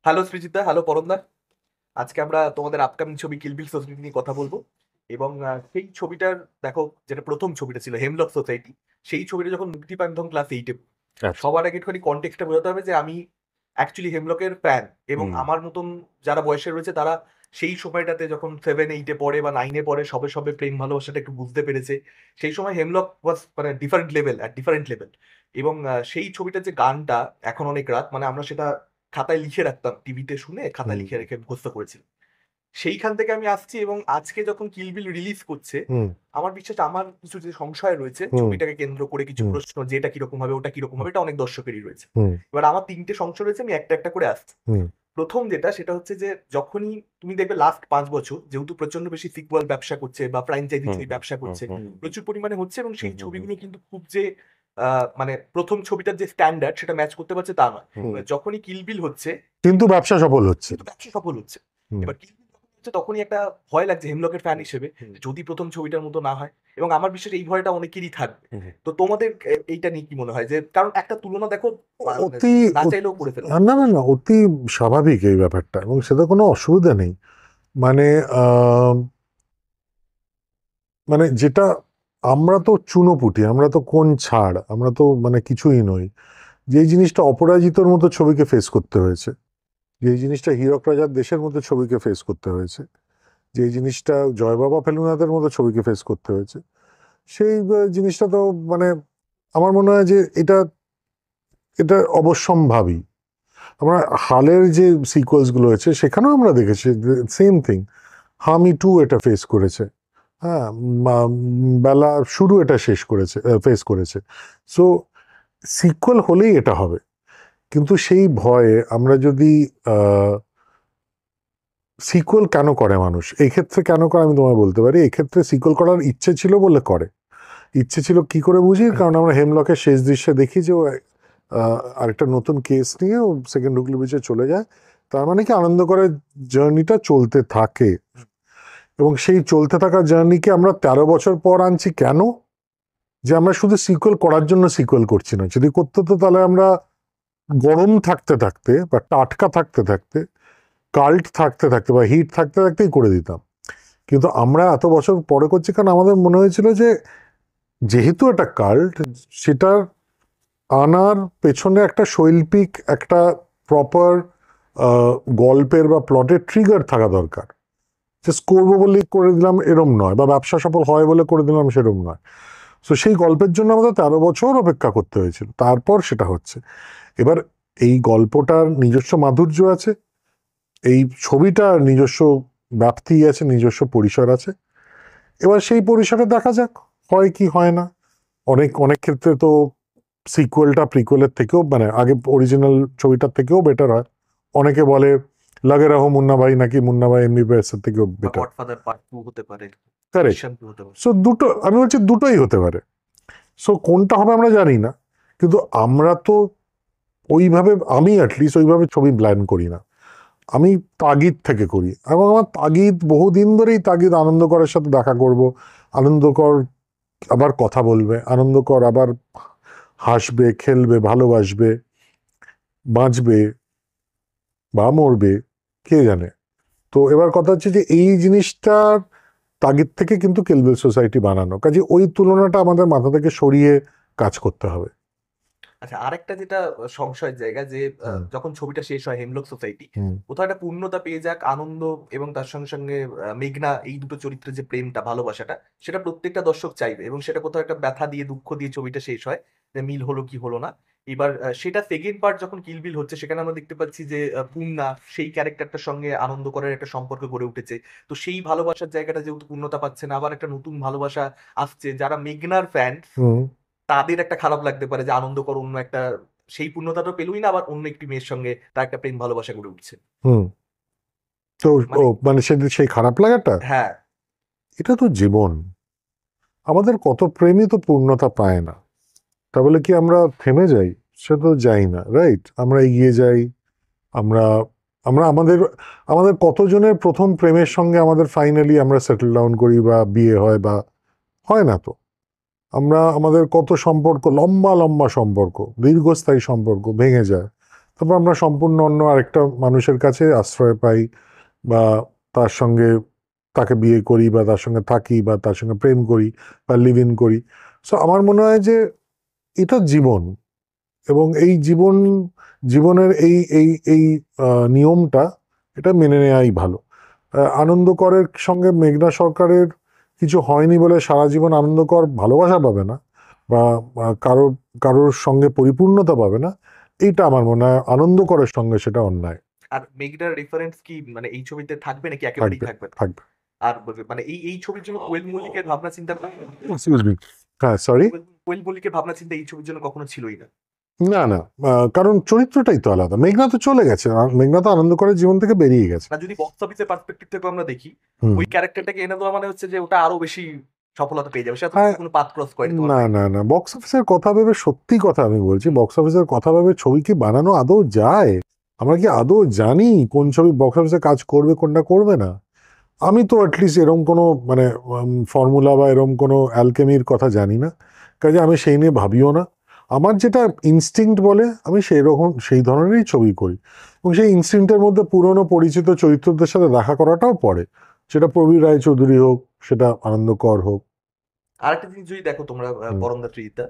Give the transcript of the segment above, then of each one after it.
Hello Srijita, hello পরমদা। আজকে আমরা তোমাদের আপকামিং ছবি কিল বিল সোসাইটি নিয়ে কথা বলবো। এবং সেই ছবিটার, দেখো, যেটা প্রথম ছবিটা ছিল হেমলক সোসাইটি, সেই ছবিটা যখন মুক্তি পায় তখন ক্লাস 8-এ। আচ্ছা। সবার আগে একটুখানি কনটেক্সটটা বোঝাতে হবে যে আমি অ্যাকচুয়ালি হেমলকের ফ্যান, এবং হুম। আমার মতন যারা বয়সে রয়েছে তারা সেই সময়টাতে যখন 7-8-এ পড়ে বা 9-এ পড়ে সবে সবে প্রেম ভালোবাসাটা একটু বুঝতে পেরেছে। সেই সময় হেমলক ওয়াজ মানে different level, at different level. এবং সেই ছবিটার যে গানটা এখন অনেক রাত, মানে আমরা সেটা খাতায় লিখে রাখতাম, টিভিতে শুনে খাতায় হুম। লিখে রেখে মুখস্থ করেছি। সেইখান থেকে আমি আসছি, এবং আজকে যখন কিল বিল রিলিজ করছে, হুম। আমার বিশ্বাস আমার কিছু যে সংশয় রয়েছে হুম। ছবিটাকে কেন্দ্র করে, কিছু হুম। প্রশ্ন, যেটা কিরকম হবে ওটা কিরকম হবে, এটা অনেক দর্শকেরই রয়েছে। হুম। এবার আমার 3টে সংশয় রয়েছে, আমি একটা একটা করে আসছি। হুম। প্রথম যেটা, সেটা হচ্ছে যে যখনই তুমি দেখবে লাস্ট 5 বছর যেহেতু প্রচন্ড বেশি সিকুয়াল ব্যবসা করছে বা ফ্র্যাঞ্চাইজি হুম। ছবি ব্যবসা হুম। করছে, হুম। প্রচুর পরিমাণে হচ্ছে, এবং হুম। সেই হুম। হুম। ছবিগুলো কিন্তু খুব যে মানে প্রথম ছবিটার যে স্ট্যান্ডার্ড সেটা ম্যাচ করতে পারছে তা নয়। হুম। এবার যখনই কিল বিল হচ্ছে, কিন্তু ব্যবসা সফল হচ্ছে। কিন্তু ব্যবসা সফল হচ্ছে। হুম। এবার কিল বিল যখন হচ্ছে তখনই একটা ভয় লাগছে হেমলকের ফ্যান হিসেবে, হুম। যে যদি প্রথম ছবিটার মতো না হয়। এবং আমার বিশ্বাস এই ভয়টা অনেকেরই থাকবে। হুম। তো তোমাদের এইটা নিয়ে কি মনে হয়, যে কারণ একটা তুলনা দেখো, মানে অতি না চাইলেও করে ফেলবে। না, না, না, অতি স্বাভাবিক এই ব্যাপারটা, এবং সেটা কোনো অসুবিধা নেই। মানে মানে যেটা, আমরা তো চুনোপুটি, আমরা তো কোন ছাড়, আমরা তো মানে কিছুই নই। যে জিনিসটা অপরাজিতর মতো ছবিকে ফেস করতে হয়েছে, যে জিনিসটা হীরক রাজার দেশের মতো ছবিকে ফেস করতে হয়েছে, যে জিনিসটা জয় বাবা ফেলুনাথের মতো ছবিকে ফেস করতে হয়েছে, সেই জিনিসটা তো মানে আমার মনে হয় যে এটা এটা অবশ্যম্ভাবী। আমরা হালের যে সিকোয়েন্স গুলো হয়েছে সেখানেও আমরা দেখেছি সেম থিং। হামি টু এটা ফেস করেছে। হ্যাঁ, বেলা শুরু এটা শেষ করেছে, ফেস করেছে। সো সিকুয়েল হলেই এটা হবে। কিন্তু সেই ভয়ে আমরা যদি সিকুয়েল কেন করে মানুষ, এই ক্ষেত্রে কেন করে আমি তোমায় বলতে পারি। এই ক্ষেত্রে সিকুয়েল করার ইচ্ছে ছিল বলে করে। ইচ্ছে ছিল কি করে বুঝি, কারণ আমরা হেমলকের শেষ দৃশ্যে দেখি যে ও আরেকটা নতুন কেস নিয়ে ও সেকেন্ড হুগলি বিচে চলে যায়। তার মানে কি, আনন্দ করে জার্নিটা চলতে থাকে। এবং সেই চলতে থাকা জার্নিকে আমরা 13 বছর পর আনছি কেন? যে আমরা শুধু সিকুয়েল করার জন্য সিকুয়েল করছি না। যদি করতে তো তাহলে আমরা গরম থাকতে থাকতে বা টাটকা থাকতে থাকতে, কাল্ট থাকতে থাকতে বা হিট থাকতে থাকতেই করে দিতাম। কিন্তু আমরা এত বছর পরে করছি কারণ আমাদের মনে হয়েছিল যে যেহেতু এটা কাল্ট, সেটার আনার পেছনে একটা শৈল্পিক, একটা প্রপার গল্পের বা প্লটের ট্রিগার থাকা দরকার। জাস্ট করবো বলে করে দিলাম এরম নয়, বা ব্যবসা সফল হয় বলে করে দিলাম সেরম নয়। তো সেই গল্পের জন্য আমাদের 13 বছর অপেক্ষা করতে হয়েছিল, তারপর সেটা হচ্ছে। এবার এই গল্পটার নিজস্ব মাধুর্য আছে, এই ছবিটার নিজস্ব ব্যাপ্তি আছে, নিজস্ব পরিসর আছে। এবার সেই পরিসরে দেখা যাক হয় কি হয় না। অনেক অনেক ক্ষেত্রে তো সিকুয়েলটা প্রিকুয়েলের থেকেও, মানে আগে অরিজিনাল ছবিটার থেকেও বেটার হয়। অনেকে বলে লাগে রাহো মুন্না ভাই নাকি মুন্না ভাই এমবিবিএস এর থেকেও বা বেটার। গডফাদার পার্ট 2 হতে পারে, কারেক্ট। দৃশ্যম 2 হতে পারে। সো দুটো, আমি বলছি দুটোই হতে পারে। সো কোনটা হবে আমরা জানি না। কিন্তু আমরা তো ওইভাবে, আমি অ্যাটলিস্ট ওইভাবে ছবি প্ল্যান করি না। আমি তাগিদ থেকে করি, এবং আমার তাগিদ বহুদিন ধরেই তাগিদ আনন্দকরের সাথে দেখা করব, আনন্দকর আবার কথা বলবে, আনন্দকর আবার হাসবে, খেলবে, ভালোবাসবে, বাঁচবে বা মরবে, কে জানে। তো এবার কথা হচ্ছে যে এই জিনিসটার তাগিদ থেকে কিন্তু কিল বিল সোসাইটি বানানো, কাজে ওই তুলনাটা আমাদের মাথা থেকে সরিয়ে কাজ করতে হবে। আচ্ছা, আরেকটা যেটা সংশয়ের জায়গা, যে হুম। যখন ছবিটা শেষ হয় হেমলক সোসাইটি, হুম। কোথাও একটা পূর্ণতা পেয়ে যাক আনন্দ, এবং তার সঙ্গে সঙ্গে মেঘনা, এই দুটো চরিত্রের যে প্রেমটা, ভালোবাসাটা, সেটা প্রত্যেকটা দর্শক চাইবে, এবং সেটা কোথাও একটা ব্যথা দিয়ে, দুঃখ দিয়ে ছবিটা শেষ হয়, যে মিল হলো কি হলো না। এবার সেটা সেকেন্ড পার্ট যখন কিলবিল হচ্ছে, সেখানে আমরা দেখতে পাচ্ছি যে পূর্ণা সেই ক্যারেক্টারটার সঙ্গে আনন্দ করার একটা সম্পর্ক গড়ে উঠেছে। তো সেই ভালোবাসার জায়গাটা যেহেতু পূর্ণতা পাচ্ছে না, আবার একটা নতুন ভালোবাসা আসছে। যারা মেঘনার ফ্যান, হুম। তাদের একটা খারাপ লাগতে পারে যে আনন্দকর অন্য একটা, সেই পূর্ণতাটা পেলুই না, আবার অন্য একটি মেয়ের সঙ্গে তার একটা প্রেম ভালোবাসা গড়ে উঠছে। হুম। তো ও মানে, মানে সেই খারাপ লাগাটা, হ্যাঁ। এটা তো জীবন। আমাদের কত প্রেমই তো পূর্ণতা পায় না। তা বলে কি আমরা থেমে যাই? সে তো যাই না, রাইট? আমরা এগিয়ে যাই। আমরা আমরা আমাদের আমাদের কতজনের প্রথম প্রেমের সঙ্গে আমাদের ফাইনালি আমরা সেটেল ডাউন করি বা বিয়ে হয়, বা হয় না তো। আমরা আমাদের কত সম্পর্ক, লম্বা লম্বা সম্পর্ক, দীর্ঘস্থায়ী সম্পর্ক ভেঙে যায়। তারপর আমরা সম্পূর্ণ অন্য আরেকটা মানুষের কাছে আশ্রয় পাই, বা তার সঙ্গে তাকে বিয়ে করি, বা তার সঙ্গে থাকি, বা তার সঙ্গে প্রেম করি, বা লিভ ইন করি। সো আমার মনে হয় যে এটা জীবন, এবং এই জীবনের এই এই এই নিয়মটা, এটা মেনে নেওয়াই ভালো। আনন্দকরের সঙ্গে মেঘনা সরকারের কিছু হয়নি বলে সারা জীবন আনন্দকর ভালোবাসা পাবে না, বা কারোর কারোর সঙ্গে পরিপূর্ণতা পাবে না, এইটা আমার মনে হয় আনন্দকরের সঙ্গে সেটা অন্যায়। আর মেঘনার রেফারেন্স কি মানে এই ছবিতে থাকবে নাকি একেবারেই থাকবে, থাকবে না? থাকবে। আর মানে এই ছবির জন্য কোয়েল মল্লিকের ভাবনা চিন্তা এক্সকিউজ মি, হ্যাঁ সরি। কোয়েল মল্লিকের ভাবনা চিন্তা এই ছবির জন্য কখনো ছিলই না। না না, কারণ চরিত্রটাই তো আলাদা। মেঘনা তো চলে গেছে, মেঘনা তো আনন্দকরের জীবন থেকে বেরিয়ে গেছে। না, যদি বক্স অফিসের পার্সপেক্টিভ থেকে আমরা দেখি, হুম। ওই ক্যারেক্টারটাকে এনে দেওয়া মানে হচ্ছে যে ওটা আরো বেশি সফলতা পেয়ে যাবে, সেটা হ্যাঁ, কোনো পাথ ক্রস করেনি তোমার না মাইন্ডে। না না, বক্স অফিসের কথা ভেবে, সত্যি কথা আমি বলছি, বক্স অফিসের কথা ভেবে ছবি কি বানানো আদৌ যায়? আমরা কি আদৌ জানি কোন ছবি বক্স অফিসে কাজ করবে, কোনটা করবে না? আমি তো অ্যাটলিস্ট এরম কোনো মানে ফর্মুলা বা এরম কোনো অ্যালকেমির কথা জানি না, কাজে আমি সেই নিয়ে ভাবিও না। আমার যেটা ইনস্টিংক্ট বলে, আমি সেই রকম সেই ধরনেরই ছবি করি, এবং সেই ইনস্টিংক্টের মধ্যে পুরনো পরিচিত চরিত্রদের সাথে দেখা করাটাও পড়ে, সেটা প্রবীর রায়চৌধুরী হোক, সেটা আনন্দকর হোক। আরেকটা জিনিস যদি দেখো তোমরা, হুম, পরমদা ত্রিজিতা,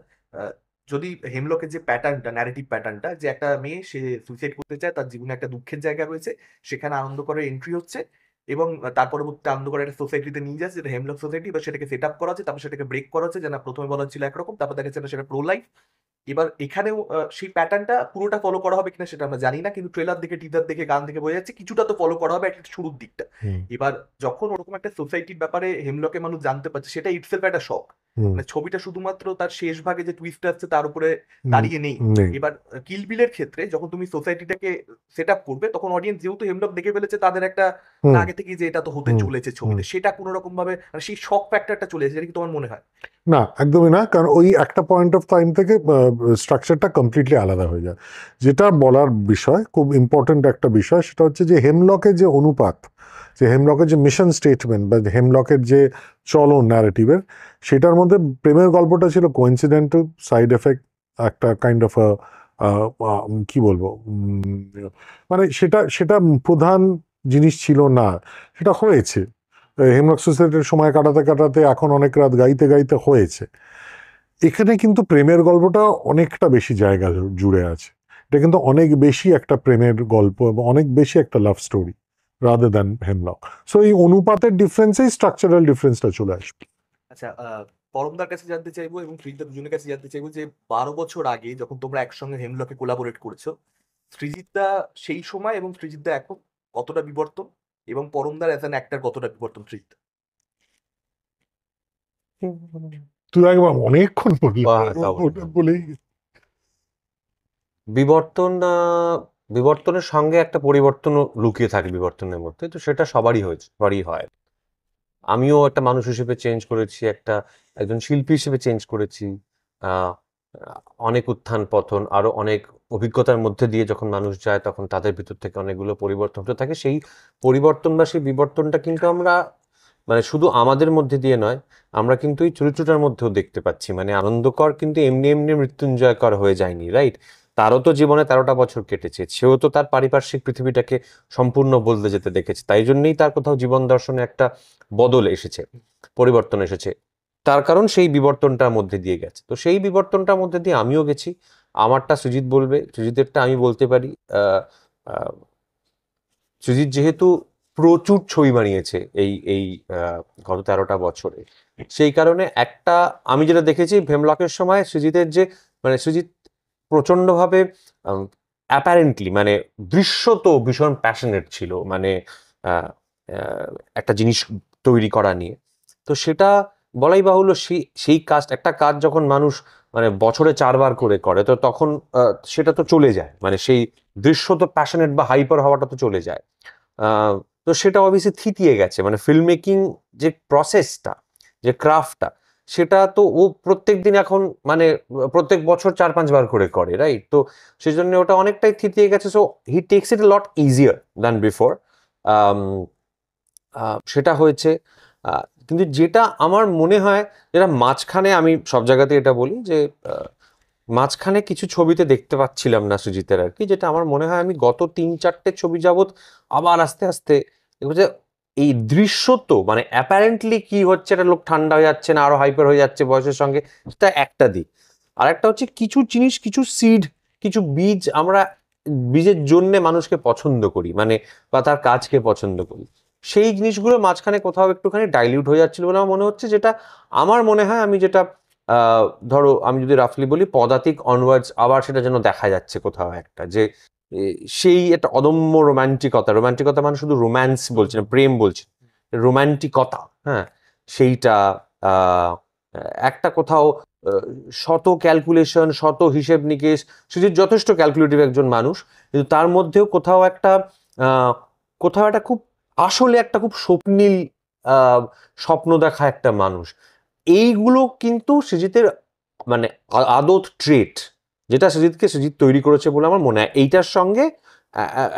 যদি হেমলকের যে প্যাটার্নটা, ন্যারেটিভ প্যাটার্নটা, যে একটা মেয়ে সে সুইসাইড করতে চায়, তার জীবনে একটা দুঃখের জায়গা রয়েছে, সেখানে আনন্দ করে এন্ট্রি হচ্ছে, এবং তার পরবর্তীতে আনন্দ করে একটা সোসাইটিতে নিয়ে যাচ্ছে, যেটা হেমলক সোসাইটি, বা সেটাকে সেট আপ করা হচ্ছে, তারপর সেটাকে ব্রেক করা হচ্ছে, যে না প্রথমে বলা ছিল একরকম, তারপর দেখা যাচ্ছে না সেটা প্রো লাইফ। এবার এখানেও সেই প্যাটার্নটা পুরোটা ফলো করা হবে কিনা সেটা আমরা জানি না, কিন্তু ট্রেলার দেখে, টিজার দেখে, গান দেখে বোঝা যাচ্ছে কিছুটা তো ফলো করা হবে অ্যাটলিস্ট শুরুর দিকটা। হুম, এবার যখন ওরকম একটা সোসাইটির ব্যাপারে হেমলকে মানুষ জানতে পারছে, সেটা ইটসেলফ একটা শখ। হুম, মানে ছবিটা শুধুমাত্র তার শেষ ভাগে যে টুইস্ট আসছে তার উপরে হুম, দাঁড়িয়ে নেই। নেই। এবার কিল বিলের ক্ষেত্রে যখন তুমি সোসাইটিটাকে সেট আপ করবে, তখন অডিয়েন্স যেহেতু হেমলক দেখে ফেলেছে, তাদের একটা হুম, মানে আগে থেকে যে এটা তো হতে হুম, চলেছে হুম। ছবিতে, সেটা কোনো রকম ভাবে মানে সেই শখ ফ্যাক্টরটা চলে এসেছে, এটা কি তোমার মনে হয়? না, একদমই না, কারণ ওই একটা পয়েন্ট অফ টাইম থেকে স্ট্রাকচারটা কমপ্লিটলি আলাদা হয়ে যায়। যেটা বলার বিষয়, খুব ইম্পর্টেন্ট একটা বিষয়, সেটা হচ্ছে যে হেমলকের যে অনুপাত, যে হেমলকের যে মিশন স্টেটমেন্ট, বা হেমলকের যে চলন ন্যারেটিভের, সেটার মধ্যে প্রেমের গল্পটা ছিল কোইন্সিডেন্টাল, সাইড এফেক্ট, একটা কাইন্ড অফ কি বলবো, মানে সেটা সেটা প্রধান জিনিস ছিল না। সেটা হয়েছে হেমলক সোসাইটির সময় কাটাতে কাটাতে, এখন অনেক রাত গাইতে গাইতে হয়েছে। এখানে কিন্তু প্রেমের গল্পটা অনেকটা বেশি জায়গা জুড়ে আছে। এটা কিন্তু অনেক বেশি একটা প্রেমের গল্প, এবং অনেক বেশি একটা love story, rather than hemlock. So এই অনুপাতের ডিফারেন্সেই স্ট্রাকচারাল ডিফারেন্সটা চলে আসবে। আচ্ছা, পরমদার কাছে জানতে চাইবো এবং সৃজিতা, দুজনের কাছে জানতে চাইবো যে 12 বছর আগে যখন তোমরা একসঙ্গে হেমলকে কোলাবোরেট করেছো, সৃজিতদা সেই সময় এবং সৃজিতদা এখন কতটা বিবর্তন, এবং পরমদার অ্যাজ অ্যান অ্যাক্টর কতটা বিবর্তন সৃজিত? তুই একবার অনেকক্ষণ বললি, তা অবশ্যই। ওটা বলেই বিবর্তন বিবর্তনের সঙ্গে একটা পরিবর্তনও লুকিয়ে থাকে বিবর্তনের মধ্যে, তো সেটা সবারই হয়েছে, সবারই হয়। আমিও একটা মানুষ হিসেবে চেঞ্জ করেছি, একজন শিল্পী হিসেবে চেঞ্জ করেছি। আহ, অনেক উত্থান পতন, আরো অনেক অভিজ্ঞতার মধ্যে দিয়ে যখন মানুষ যায়, তখন তাদের ভিতর থেকে অনেকগুলো পরিবর্তন হতে থাকে। সেই পরিবর্তন বা সেই বিবর্তনটা কিন্তু আমরা মানে শুধু আমাদের মধ্যে দিয়ে নয়, আমরা কিন্তু এই চরিত্রটার মধ্যেও দেখতে পাচ্ছি। মানে আনন্দকর কিন্তু এমনি এমনি মৃত্যুঞ্জয়কর হয়ে যায়নি, রাইট? তারও তো জীবনে 13টা বছর কেটেছে, সেও তো তার পারিপার্শ্বিক পৃথিবীটাকে সম্পূর্ণ বদলে যেতে দেখেছে, তাই জন্যই তার কোথাও জীবন দর্শনে একটা বদল এসেছে, পরিবর্তন এসেছে। তার কারণ সেই বিবর্তনটার মধ্যে দিয়ে গেছে, তো সেই বিবর্তনটার মধ্যে দিয়ে আমিও গেছি। আমারটা সৃজিত বলবে, সৃজিতেরটা আমি বলতে পারি। আহ আহ, সৃজিত যেহেতু প্রচুর ছবি বানিয়েছে এই এই গত 13টা বছরে, সেই কারণে একটা আমি যেটা দেখেছি ভেমলকের সময় সৃজিতের যে মানে সৃজিত প্রচন্ডভাবে অ্যাপারেন্টলি মানে দৃশ্যত ভীষণ প্যাশনেট ছিল, মানে আহ, একটা জিনিস তৈরি করা নিয়ে। তো সেটা বলাই বাহুল্য, সেই কাজ, একটা কাজ যখন মানুষ মানে বছরে 4বার করে করে, তো তখন সেটা তো চলে যায়, মানে সেই দৃশ্যত প্যাশনেট বা হাইপার হওয়াটা তো চলে যায়। আহ, তো সেটা অবভিয়াসলি থিতিয়ে গেছে, মানে ফিল্ম মেকিং যে প্রসেসটা, যে ক্রাফটটা, সেটা তো ও প্রত্যেক দিন এখন মানে প্রত্যেক বছর 4-5বার করে করে, রাইট? তো সেই জন্য ওটা অনেকটাই থিতিয়ে গেছে। So he takes it A lot easier than before. সেটা হয়েছে। কিন্তু যেটা আমার মনে হয়, যেটা মাঝখানে আমি সব জায়গাতে এটা বলি যে মাঝখানে কিছু ছবিতে দেখতে পাচ্ছিলাম না সুজিতের আর কি, যেটা আমার মনে হয় আমি গত 3-4টে ছবি যাবত আবার আস্তে আস্তে দেখবো যে এই দৃশ্যত মানে অ্যাপারেন্টলি কি হচ্ছে, একটা লোক ঠান্ডা হয়ে যাচ্ছে না আরো হাইপার হয়ে যাচ্ছে বয়সের সঙ্গে, সেটা একটা দিক। আর একটা হচ্ছে কিছু জিনিস, কিছু সিড, কিছু বীজ আমরা বীজের জন্যে মানুষকে পছন্দ করি, মানে বা তার কাজকে পছন্দ করি, সেই জিনিসগুলো মাঝখানে কোথাও একটুখানি ডাইলিউট হয়ে যাচ্ছিল বলে আমার মনে হচ্ছে। যেটা আমার মনে হয়, আমি যেটা ধরো আমি যদি রাফলি বলি, পদাতিক অনওয়ার্ডস আবার সেটা যেন দেখা যাচ্ছে কোথাও একটা, যে সেই একটা অদম্য রোমান্টিকতা, রোমান্টিকতা মানে শুধু রোম্যান্স বলছি না, প্রেম বলছি, রোমান্টিকতা, হ্যাঁ, সেইটা আহ, একটা কোথাও আহ, শত ক্যালকুলেশন, শত হিসেব নিকেশ, সুজিত যথেষ্ট ক্যালকুলেটিভ একজন মানুষ, কিন্তু তার মধ্যেও কোথাও একটা আহ, কোথাও একটা খুব আসলে একটা খুব স্বপ্নীল স্বপ্ন দেখা একটা মানুষ। এইগুলো কিন্তু সৃজিতের মানে আদত ট্রেট, যেটা সৃজিতকে সৃজিত তৈরি করেছে বলে আমার মনে হয়। এইটার সঙ্গে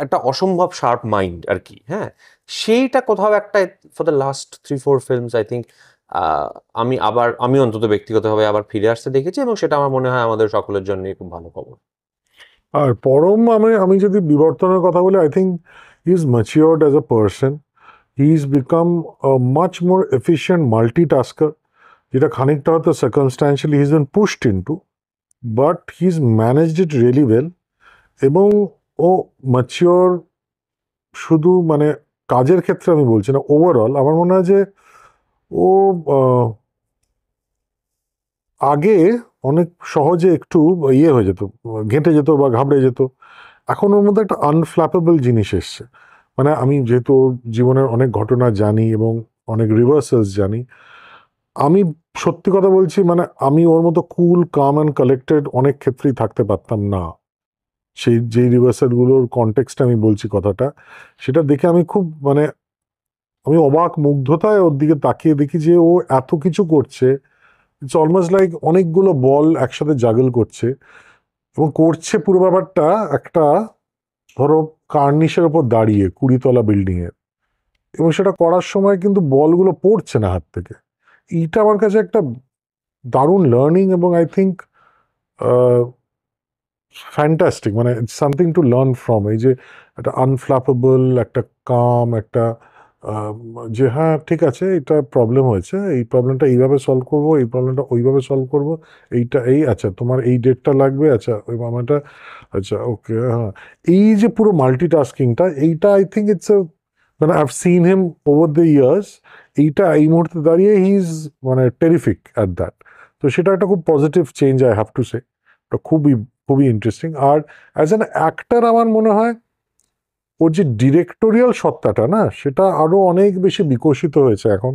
একটা অসম্ভব শার্প মাইন্ড আর কি, হ্যাঁ, সেইটা কোথাও একটা for the last 3-4 films I think আমি অন্তত ব্যক্তিগতভাবে আবার ফিরে আসতে দেখেছি, এবং সেটা আমার মনে হয় আমাদের সকলের জন্য খুব ভালো খবর। আর পরম আমি আমি যদি বিবর্তনের কথা বলি, I think he is matured as a person, he is become much more efficient multitasker, যেটা খানিকটা হয়তো circumstantially he is been pushed into, but he is managed it really well. এবং ও ম্যাচিওর শুধু মানে কাজের ক্ষেত্রে আমি বলছি না, ওভারঅল আমার মনে হয় যে ও আগে অনেক সহজে একটু ইয়ে হয়ে যেত, ঘেঁটে যেত বা ঘাবড়ে যেত। এখন ওর মধ্যে একটা আনফ্ল্যাপেবল জিনিস এসছে। মানে আমি যেহেতু ওর জীবনের অনেক ঘটনা জানি এবং অনেক রিভার্সালস জানি, আমি সত্যি কথা বলছি, মানে আমি ওর মতো কুল কাম অ্যান্ড কালেক্টেড অনেক ক্ষেত্রেই থাকতে পারতাম না। সেই যেই রিভার্সালগুলোর কনটেক্সটে আমি বলছি কথাটা, সেটা দেখে আমি খুব মানে আমি অবাক মুগ্ধতায় ওর দিকে তাকিয়ে দেখি যে ও এত কিছু করছে। ইটস অলমোস্ট লাইক অনেকগুলো বল একসাথে জাগল করছে, এবং করছে পুরো ব্যাপারটা একটা ধরো কার্নিশের ওপর দাঁড়িয়ে 20 তলা বিল্ডিং এর, এবং সেটা করার সময় কিন্তু বলগুলো পড়ছে না হাত থেকে। এইটা আমার কাছে একটা দারুণ লার্নিং, এবং আই থিঙ্ক ফ্যান্টাস্টিক, মানে it's something to learn from. এই যে একটা আনফ্ল্যাপেবল, একটা কাম, একটা যে হ্যাঁ ঠিক আছে, এটা প্রবলেম হয়েছে, এই প্রবলেমটা এইভাবে সলভ করবো, এই প্রবলেমটা ওইভাবে সলভ করবো, এইটা এই আচ্ছা তোমার এই ডেটটা লাগবে, আচ্ছা ওই মামাটা, আচ্ছা ওকে, হ্যাঁ। এই যে পুরো মাল্টিটাস্কিংটা, এইটা আই থিঙ্ক ইটস মানে I have seen him over the years, এইটা এই মুহূর্তে দাঁড়িয়ে হি ইজ মানে টেরিফিক অ্যাট দ্যাট। তো সেটা একটা খুব positive change, I have to say. খুবই খুবই ইন্টারেস্টিং। আর অ্যাজ অ্যান অ্যাক্টার আমার মনে হয় ওর যে ডিরেক্টোরিয়াল সত্তাটা না, সেটা আরো অনেক বেশি বিকশিত হয়েছে এখন,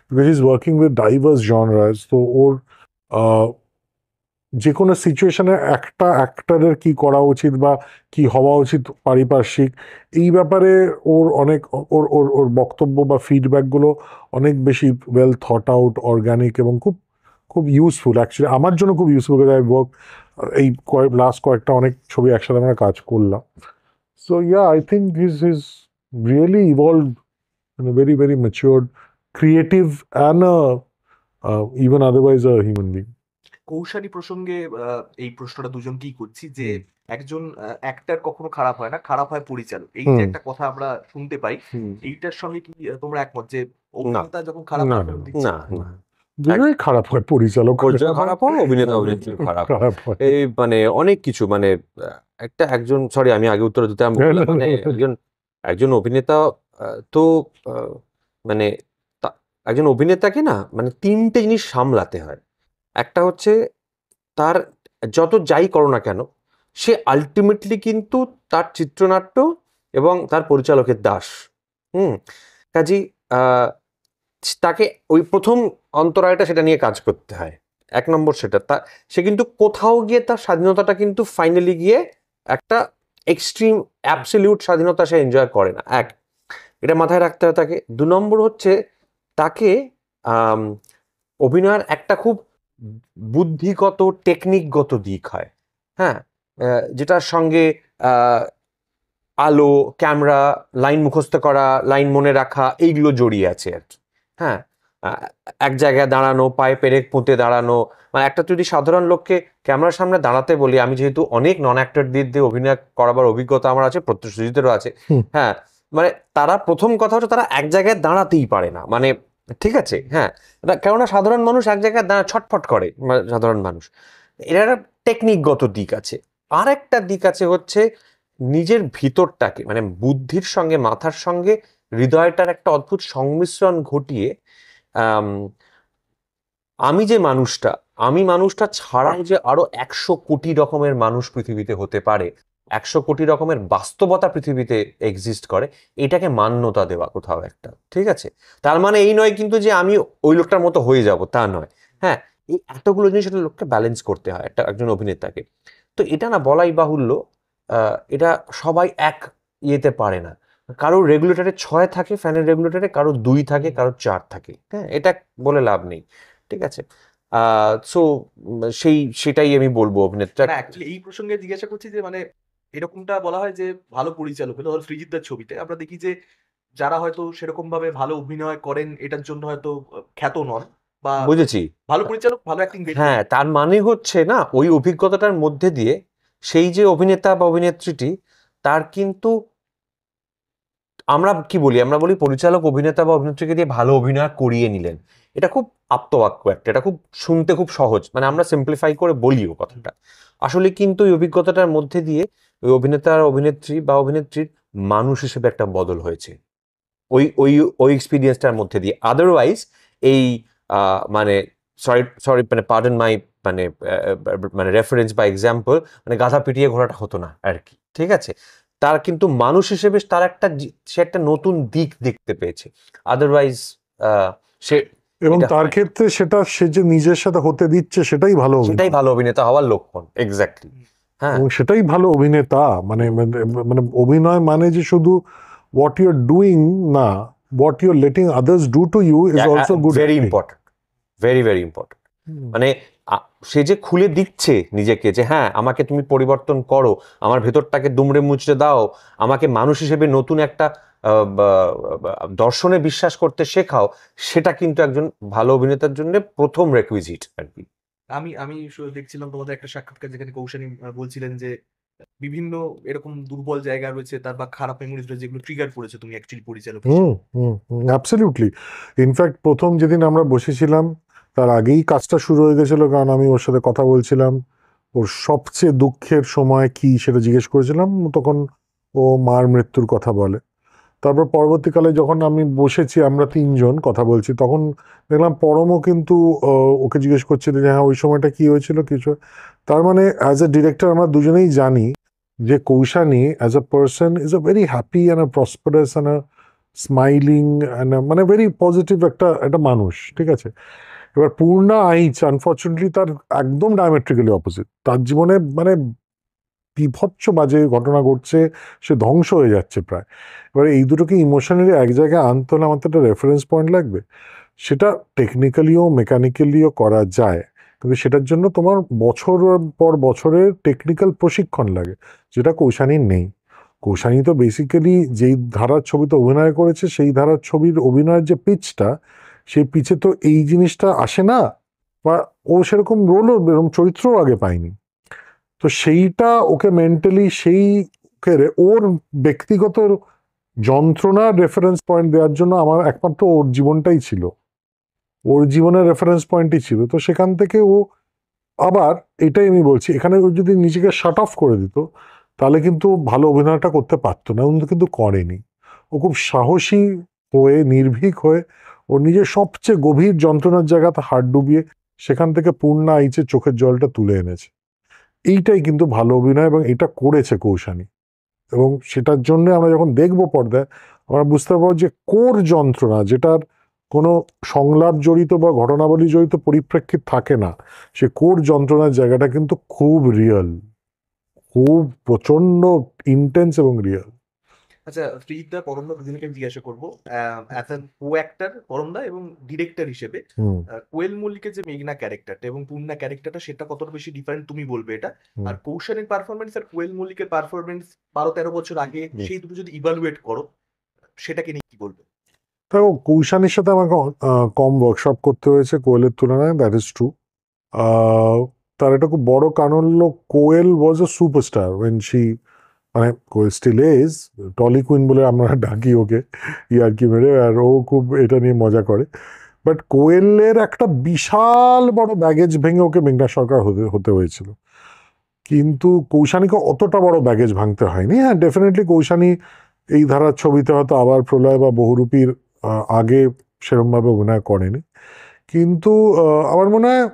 because is working with diverse genres. তো ওর যে কোনো সিচুয়েশনে একটা অ্যাক্টারের কি করা উচিত বা কি হওয়া উচিত পারিপার্শ্বিক, এই ব্যাপারে ওর অনেক ওর ওর ওর বক্তব্য বা ফিডব্যাকগুলো অনেক বেশি ওয়েল থট আউট, অর্গানিক, এবং খুব খুব ইউজফুল। অ্যাকচুয়ালি আমার জন্য খুব ইউজফুল, আই ওয়ার্ক এই লাস্ট কয়েকটা অনেক ছবি একসাথে আমরা কাজ করলাম। So yeah, I think he's really evolved in a very, very matured, creative, and even otherwise a human being. Koushani প্রসঙ্গে এই প্রশ্নটা দুজনকেই করছি যে একজন অ্যাক্টর কখনো খারাপ হয় না, খারাপ হয় পরিচালক। এই যে একটা কথা আমরা শুনতে পাই, এইটার সঙ্গে কি তোমরা একমত যে অভিনেতা যখন খারাপ না, performance দিচ্ছে, না না, দুটোই খারাপ হয়, পরিচালক খারাপ হয়, অভিনেতা অভিনেত্রী খারাপ হয়। খারাপ হয়। এই মানে অনেক কিছু মানে একজন, সরি আমি আগে উত্তর দিতে মানে একজন অভিনেতা তো মানে একজন অভিনেতাকে না মানে 3টে জিনিস সামলাতে হয়। একটা হচ্ছে তার যত যাই করো না কেন, সে আলটিমেটলি কিন্তু তার চিত্রনাট্য এবং তার পরিচালকের দাস। কাজী তাকে ওই প্রথম অন্তরায়টা সেটা নিয়ে কাজ করতে হয়। 1 নম্বর সেটা সে কিন্তু কোথাও গিয়ে তার স্বাধীনতাটা কিন্তু ফাইনালি গিয়ে একটা এক্সট্রিম অ্যাবসলিউট স্বাধীনতা সে এনজয় করে না, এটা মাথায় রাখতে হয় তাকে। 2 নম্বর হচ্ছে তাকে অভিনয়ের একটা খুব বুদ্ধিগত টেকনিকগত দিক হয়, হ্যাঁ, যেটার সঙ্গে আলো, ক্যামেরা, লাইন মুখস্থ করা, লাইন মনে রাখা, এইগুলো জড়িয়ে আছে আর কি, হ্যাঁ। আহ, এক জায়গায় দাঁড়ানো, পায়ে পেরেক পুঁতে দাঁড়ানো, মানে একটা যদি সাধারণ লোককে ক্যামেরার সামনে দাঁড়াতে বলি, আমি যেহেতু অনেক নন অ্যাক্টরদের দিয়ে অভিনয় করাবার অভিজ্ঞতা আমার আছে, প্রত্যেকদেরও আছে, হুম। হ্যাঁ, মানে তারা প্রথম কথা হচ্ছে তারা এক জায়গায় দাঁড়াতেই পারে না, মানে ঠিক আছে, হ্যাঁ, কেননা সাধারণ মানুষ এক জায়গায় ছটফট করে, মানে সাধারণ মানুষ, এর একটা টেকনিকগত দিক আছে। আর একটা দিক আছে হচ্ছে নিজের ভিতরটাকে, মানে বুদ্ধির সঙ্গে মাথার সঙ্গে হৃদয়টার একটা অদ্ভুত সংমিশ্রণ ঘটিয়ে আম, আমি মানুষটা ছাড়াও যে আরো 100 কোটি রকমের মানুষ পৃথিবীতে হতে পারে, 100 কোটি রকমের বাস্তবতা পৃথিবীতে এক্সিস্ট করে, এটাকে মান্যতা দেওয়া কোথাও একটা, ঠিক আছে? তার মানে এই নয় কিন্তু যে আমি ওই লোকটার মতো হয়ে যাব, তা নয়। হ্যাঁ, এই এতগুলো জিনিস একটা লোককে ব্যালেন্স করতে হয় একজন অভিনেতাকে। তো এটা না বলাই বাহুল্য, এটা সবাই এক ইয়েতে পারে না। কারোর রেগুলেটরে 6 থাকে, ফ্যানের রেগুলেটরে কারোর 2 থাকে, কারোর 4 থাকে, হ্যাঁ, এটা বলে লাভ নেই, ঠিক আছে? সো সেটাই আমি বলবো অভিনেতা। না অ্যাকচুয়ালি এই প্রসঙ্গে জিজ্ঞাসা করছি যে মানে এরকমটা বলা হয় যে ভালো পরিচালক হলে, ধর সৃজিতদার ছবিতে আমরা দেখি যে যারা হয়তো সেরকম ভাবে ভালো অভিনয় করেন এটার জন্য হয়তো খ্যাত নন, বা বুঝেছি। ভালো পরিচালক ভালো অ্যাক্টিং বের হ্যাঁ, করবেন। তার মানে হচ্ছে না ওই অভিজ্ঞতাটার মধ্যে দিয়ে সেই যে অভিনেতা বা অভিনেত্রীটি, তার কিন্তু আমরা বলি পরিচালক অভিনেতা বা অভিনেত্রীকে দিয়ে ভালো অভিনয় করিয়ে নিলেন। এটা খুব আপ্তবাক্য একটা, এটা খুব শুনতে খুব সহজ, মানে আমরা সিম্পলিফাই করে বলিও কথাটা। আসলে কিন্তু ওই অভিজ্ঞতাটার মধ্যে দিয়ে ওই অভিনেতা অভিনেত্রী বা অভিনেত্রীর মানুষ হিসেবে একটা বদল হয়েছে ওই ওই ওই এক্সপিরিয়েন্সটার মধ্যে দিয়ে। আদারওয়াইজ এই মানে সরি সরি মানে পার্ডন মাই মানে মানে রেফারেন্স বা এক্সাম্পল, মানে গাধা পিটিয়ে ঘোড়াটা হতো না আর কি, ঠিক আছে? তার কিন্তু মানুষ হিসেবে তার সে একটা নতুন দিক দেখতে পেয়েছে। আদারওয়াইজ সে এবং এটা তার হয়। ক্ষেত্রে সে যে নিজের সাথে হতে দিচ্ছে সেটাই ভালো সেটাই অভিনয়, ভালো অভিনেতা হওয়ার লক্ষণ, এক্স্যাক্টলি। হ্যাঁ, এবং সেটাই ভালো অভিনেতা। মানে মানে মানে অভিনয় মানে যে শুধু হোয়াট ইউ আর ডুইং না, what you are letting others do to you is also good very acting. Important, very very important. মানে সে যে খুলে দিচ্ছে নিজেকে, যে হ্যাঁ আমাকে তুমি পরিবর্তন করো, আমার ভেতরটাকে দুমড়ে মুচড়ে দাও, আমাকে মানুষ হিসেবে নতুন একটা দর্শনে বিশ্বাস করতে শেখাও, সেটা কিন্তু একজন ভালো অভিনেতার জন্য প্রথম রেকুইজিট আর কি। আমি আমি দেখছিলাম তোমাদের একটা সাক্ষাৎকার যেখানে কৌশানী বলছিলেন যে বিভিন্ন এরকম দুর্বল জায়গা রয়েছে তার, বা খারাপ মেমোরিজ রয়েছে যেগুলো ট্রিগার করেছে তুমি অ্যাকচুয়ালি পরিচালক হুম হিসেবে। হুম অ্যাবসলিউটলি। ইনফ্যাক্ট প্রথম যেদিন আমরা বসেছিলাম তার আগেই কাজটা শুরু হয়ে গেছিল, কারণ আমি ওর সাথে কথা বলছিলাম, ওর সবচেয়ে দুঃখের সময় কি সেটা জিজ্ঞেস করেছিলাম, তখন ও মার মৃত্যুর কথা বলে। তারপর পরবর্তীকালে যখন আমি বসেছি, আমরা তিনজন কথা বলছি, তখন দেখলাম পরমও কিন্তু ওকে জিজ্ঞেস করছিল যে হ্যাঁ ওই সময়টা কি হয়েছিল কিছু। তার মানে অ্যাজ এ ডিরেক্টর আমরা দুজনেই জানি যে Koushani as a person is a very happy and a prosperous and a smiling and মানে ভেরি পজিটিভ একটা একটা মানুষ, ঠিক আছে? এবার পূর্ণা আইচ আনফর্চুনেটলি তার একদম ডায়ামেট্রিক্যালি অপোজিট। তার জীবনে মানে বিভৎস বাজে ঘটনা ঘটছে, সে ধ্বংস হয়ে যাচ্ছে প্রায়। এবার এই দুটোকে ইমোশনালি এক জায়গায় আনতে হলে আমার তো একটা রেফারেন্স পয়েন্ট লাগবে। সেটা টেকনিক্যালিও মেকানিক্যালিও করা যায়, কিন্তু সেটার জন্য তোমার বছর পর বছরের টেকনিক্যাল প্রশিক্ষণ লাগে, যেটা কৌশানীর নেই। কৌশানী তো বেসিক্যালি যেই ধারার ছবিতে অভিনয় করেছে সেই ধারার ছবির অভিনয়ের যে পিচটা, সেই পিচে তো এই জিনিসটা আসে না, বা ও সেরকম রোলও এরকম চরিত্রও আগে পায়নি। তো সেইটা ওকে মেন্টালি ওর ব্যক্তিগত যন্ত্রণার রেফারেন্স পয়েন্ট দেওয়ার জন্য আমার একমাত্র ওর জীবনটাই ছিল, ওর জীবনের রেফারেন্স পয়েন্টই ছিল। তো সেখান থেকে ও আবার, এটাই আমি বলছি, এখানে ও যদি নিজেকে শাট অফ করে দিত তাহলে কিন্তু ভালো অভিনয়টা করতে পারতো না, ও কিন্তু করেনি। ও খুব সাহসী হয়ে নির্ভীক হয়ে ওর নিজের সবচেয়ে গভীর যন্ত্রণার জায়গাতে হাত ডুবিয়ে সেখান থেকে পূর্ণা আইচে চোখের জলটা তুলে এনেছে। এইটাই কিন্তু ভালো অভিনয়, এবং এটা করেছে কৌশানী। এবং সেটার জন্য আমরা যখন দেখবো পর্দায়, আমরা বুঝতে পারবো যে কোর যন্ত্রণা, যেটার কোনো সংলাপ জড়িত বা ঘটনাবলী জড়িত পরিপ্রেক্ষিত থাকে না, সে কোর যন্ত্রণার জায়গাটা কিন্তু খুব রিয়েল, খুব প্রচন্ড ইন্টেন্স এবং রিয়েল। আচ্ছা, সৃজিতদা পরমদা দুজনকে আমি জিজ্ঞাসা করবো অ্যাজ অ্যান কো অ্যাক্টর পরমদা এবং ডিরেক্টর হিসেবে হুম কোয়েল মল্লিকের যে মেঘনা ক্যারেক্টারটা এবং পূর্ণা ক্যারেক্টারটা সেটা কতটা বেশি ডিফারেন্ট তুমি বলবে এটা, হুম আর কৌশানের পারফরমেন্স আর কোয়েল মল্লিকের পারফরমেন্স 12-13 বছর আগে, সেই দুটো যদি ইভালুয়েট করো সেটাকে নিয়ে কি বলবে? দেখো কৌশানির সাথে আমাকে কম ওয়ার্কশপ করতে হয়েছে কোয়েলের তুলনায়, দ্যাট ইজ ট্রু। তার একটা খুব বড় কারণ হলো কোয়েল ওয়াজ আ সুপারস্টার ওয়েন শি, মানে কোয়েল স্টিল ইজ, টলি কুইন বলে আমরা ডাকি ওকে ইয়ার্কি মেরে, আর ও খুব এটা নিয়ে মজা করে। বাট কোয়েলের একটা বিশাল বড় ব্যাগেজ ভেঙে ওকে মেঘনা সরকার হতে হয়েছিল, কিন্তু কৌশানীকে অতটা বড় ব্যাগেজ ভাঙতে হয়নি। হ্যাঁ, ডেফিনেটলি কৌশানী এই ধারার ছবিতে হয়তো আবার প্রলয় বা বহুরূপীর আগে সেরমভাবে অভিনয় করেনি, কিন্তু আমার মনে হয়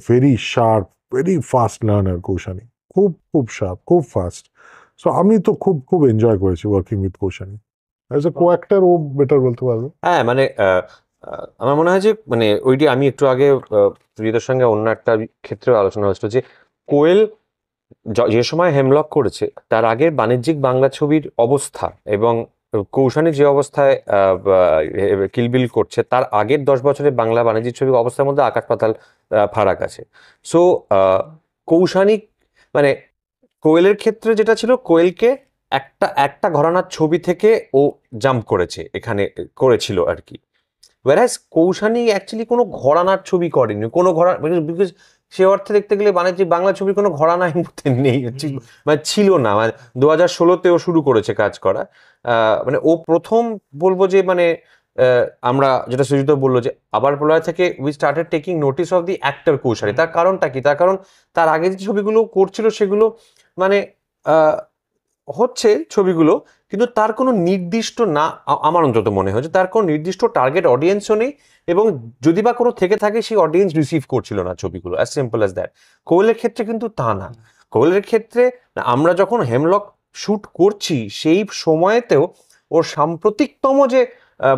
very sharp, very fast learner Koushani, খুব খুব শার্প, খুব ফাস্ট। সো আমি তো খুব খুব এনজয় করেছি working with Koushani. As a co actor ও বেটার বলতে পারবে। হ্যাঁ মানে আমার মনে হয় যে মানে ওইটি আমি একটু আগে সুজিতের সঙ্গে অন্য একটা ক্ষেত্রেও আলোচনা হয়েছিল যে কোয়েল যে সময় হেমলক করেছে তার আগের বাণিজ্যিক বাংলা ছবির অবস্থা এবং কৌশানী যে অবস্থায় কিলবিল করছে তার আগের 10 বছরের বাংলা বাণিজ্যিক ছবির অবস্থার মধ্যে আকাশ পাতাল ফারাক আছে। সো কৌশানী মানে কোয়েলের ক্ষেত্রে যেটা ছিল, কোয়েলকে একটা একটা ঘরানার ছবি থেকে ও জাম্প করেছে, এখানে করেছিল আর কি। ওয়ারাস কৌশানী অ্যাকচুয়ালি কোনো ঘরানার ছবি করেনি, কোনো বিকজ সে অর্থে দেখতে গেলে বাণিজ্যিক বাংলা ছবির কোনো ঘরানা এই মুহূর্তে নেই, মানে ছিল না। মানে 2016-তেও শুরু করেছে কাজ করা। মানে ও প্রথম বলবো যে মানে আমরা যেটা সুজিত বললো যে আবার প্রলয় থেকে we started taking notice of the actor Kaushali. তার কারণটা কি? তার কারণ তার আগে যে ছবিগুলো করছিল সেগুলো মানে হচ্ছে ছবিগুলো, কিন্তু তার কোনো নির্দিষ্ট না, আমার অন্তত মনে হয়েছে তার কোনো নির্দিষ্ট টার্গেট অডিয়েন্সও নেই, এবং যদি বা কোনো থেকে থাকে সেই অডিয়েন্স রিসিভ করছিল না ছবিগুলো, অ্যাজ সিম্পল অ্যাজ দ্যাট। কোয়েলের ক্ষেত্রে কিন্তু তা না। কোয়েলের ক্ষেত্রে আমরা যখন হেমলক শুট করছি সেই সময়েতেও ওর সাম্প্রতিকতম যে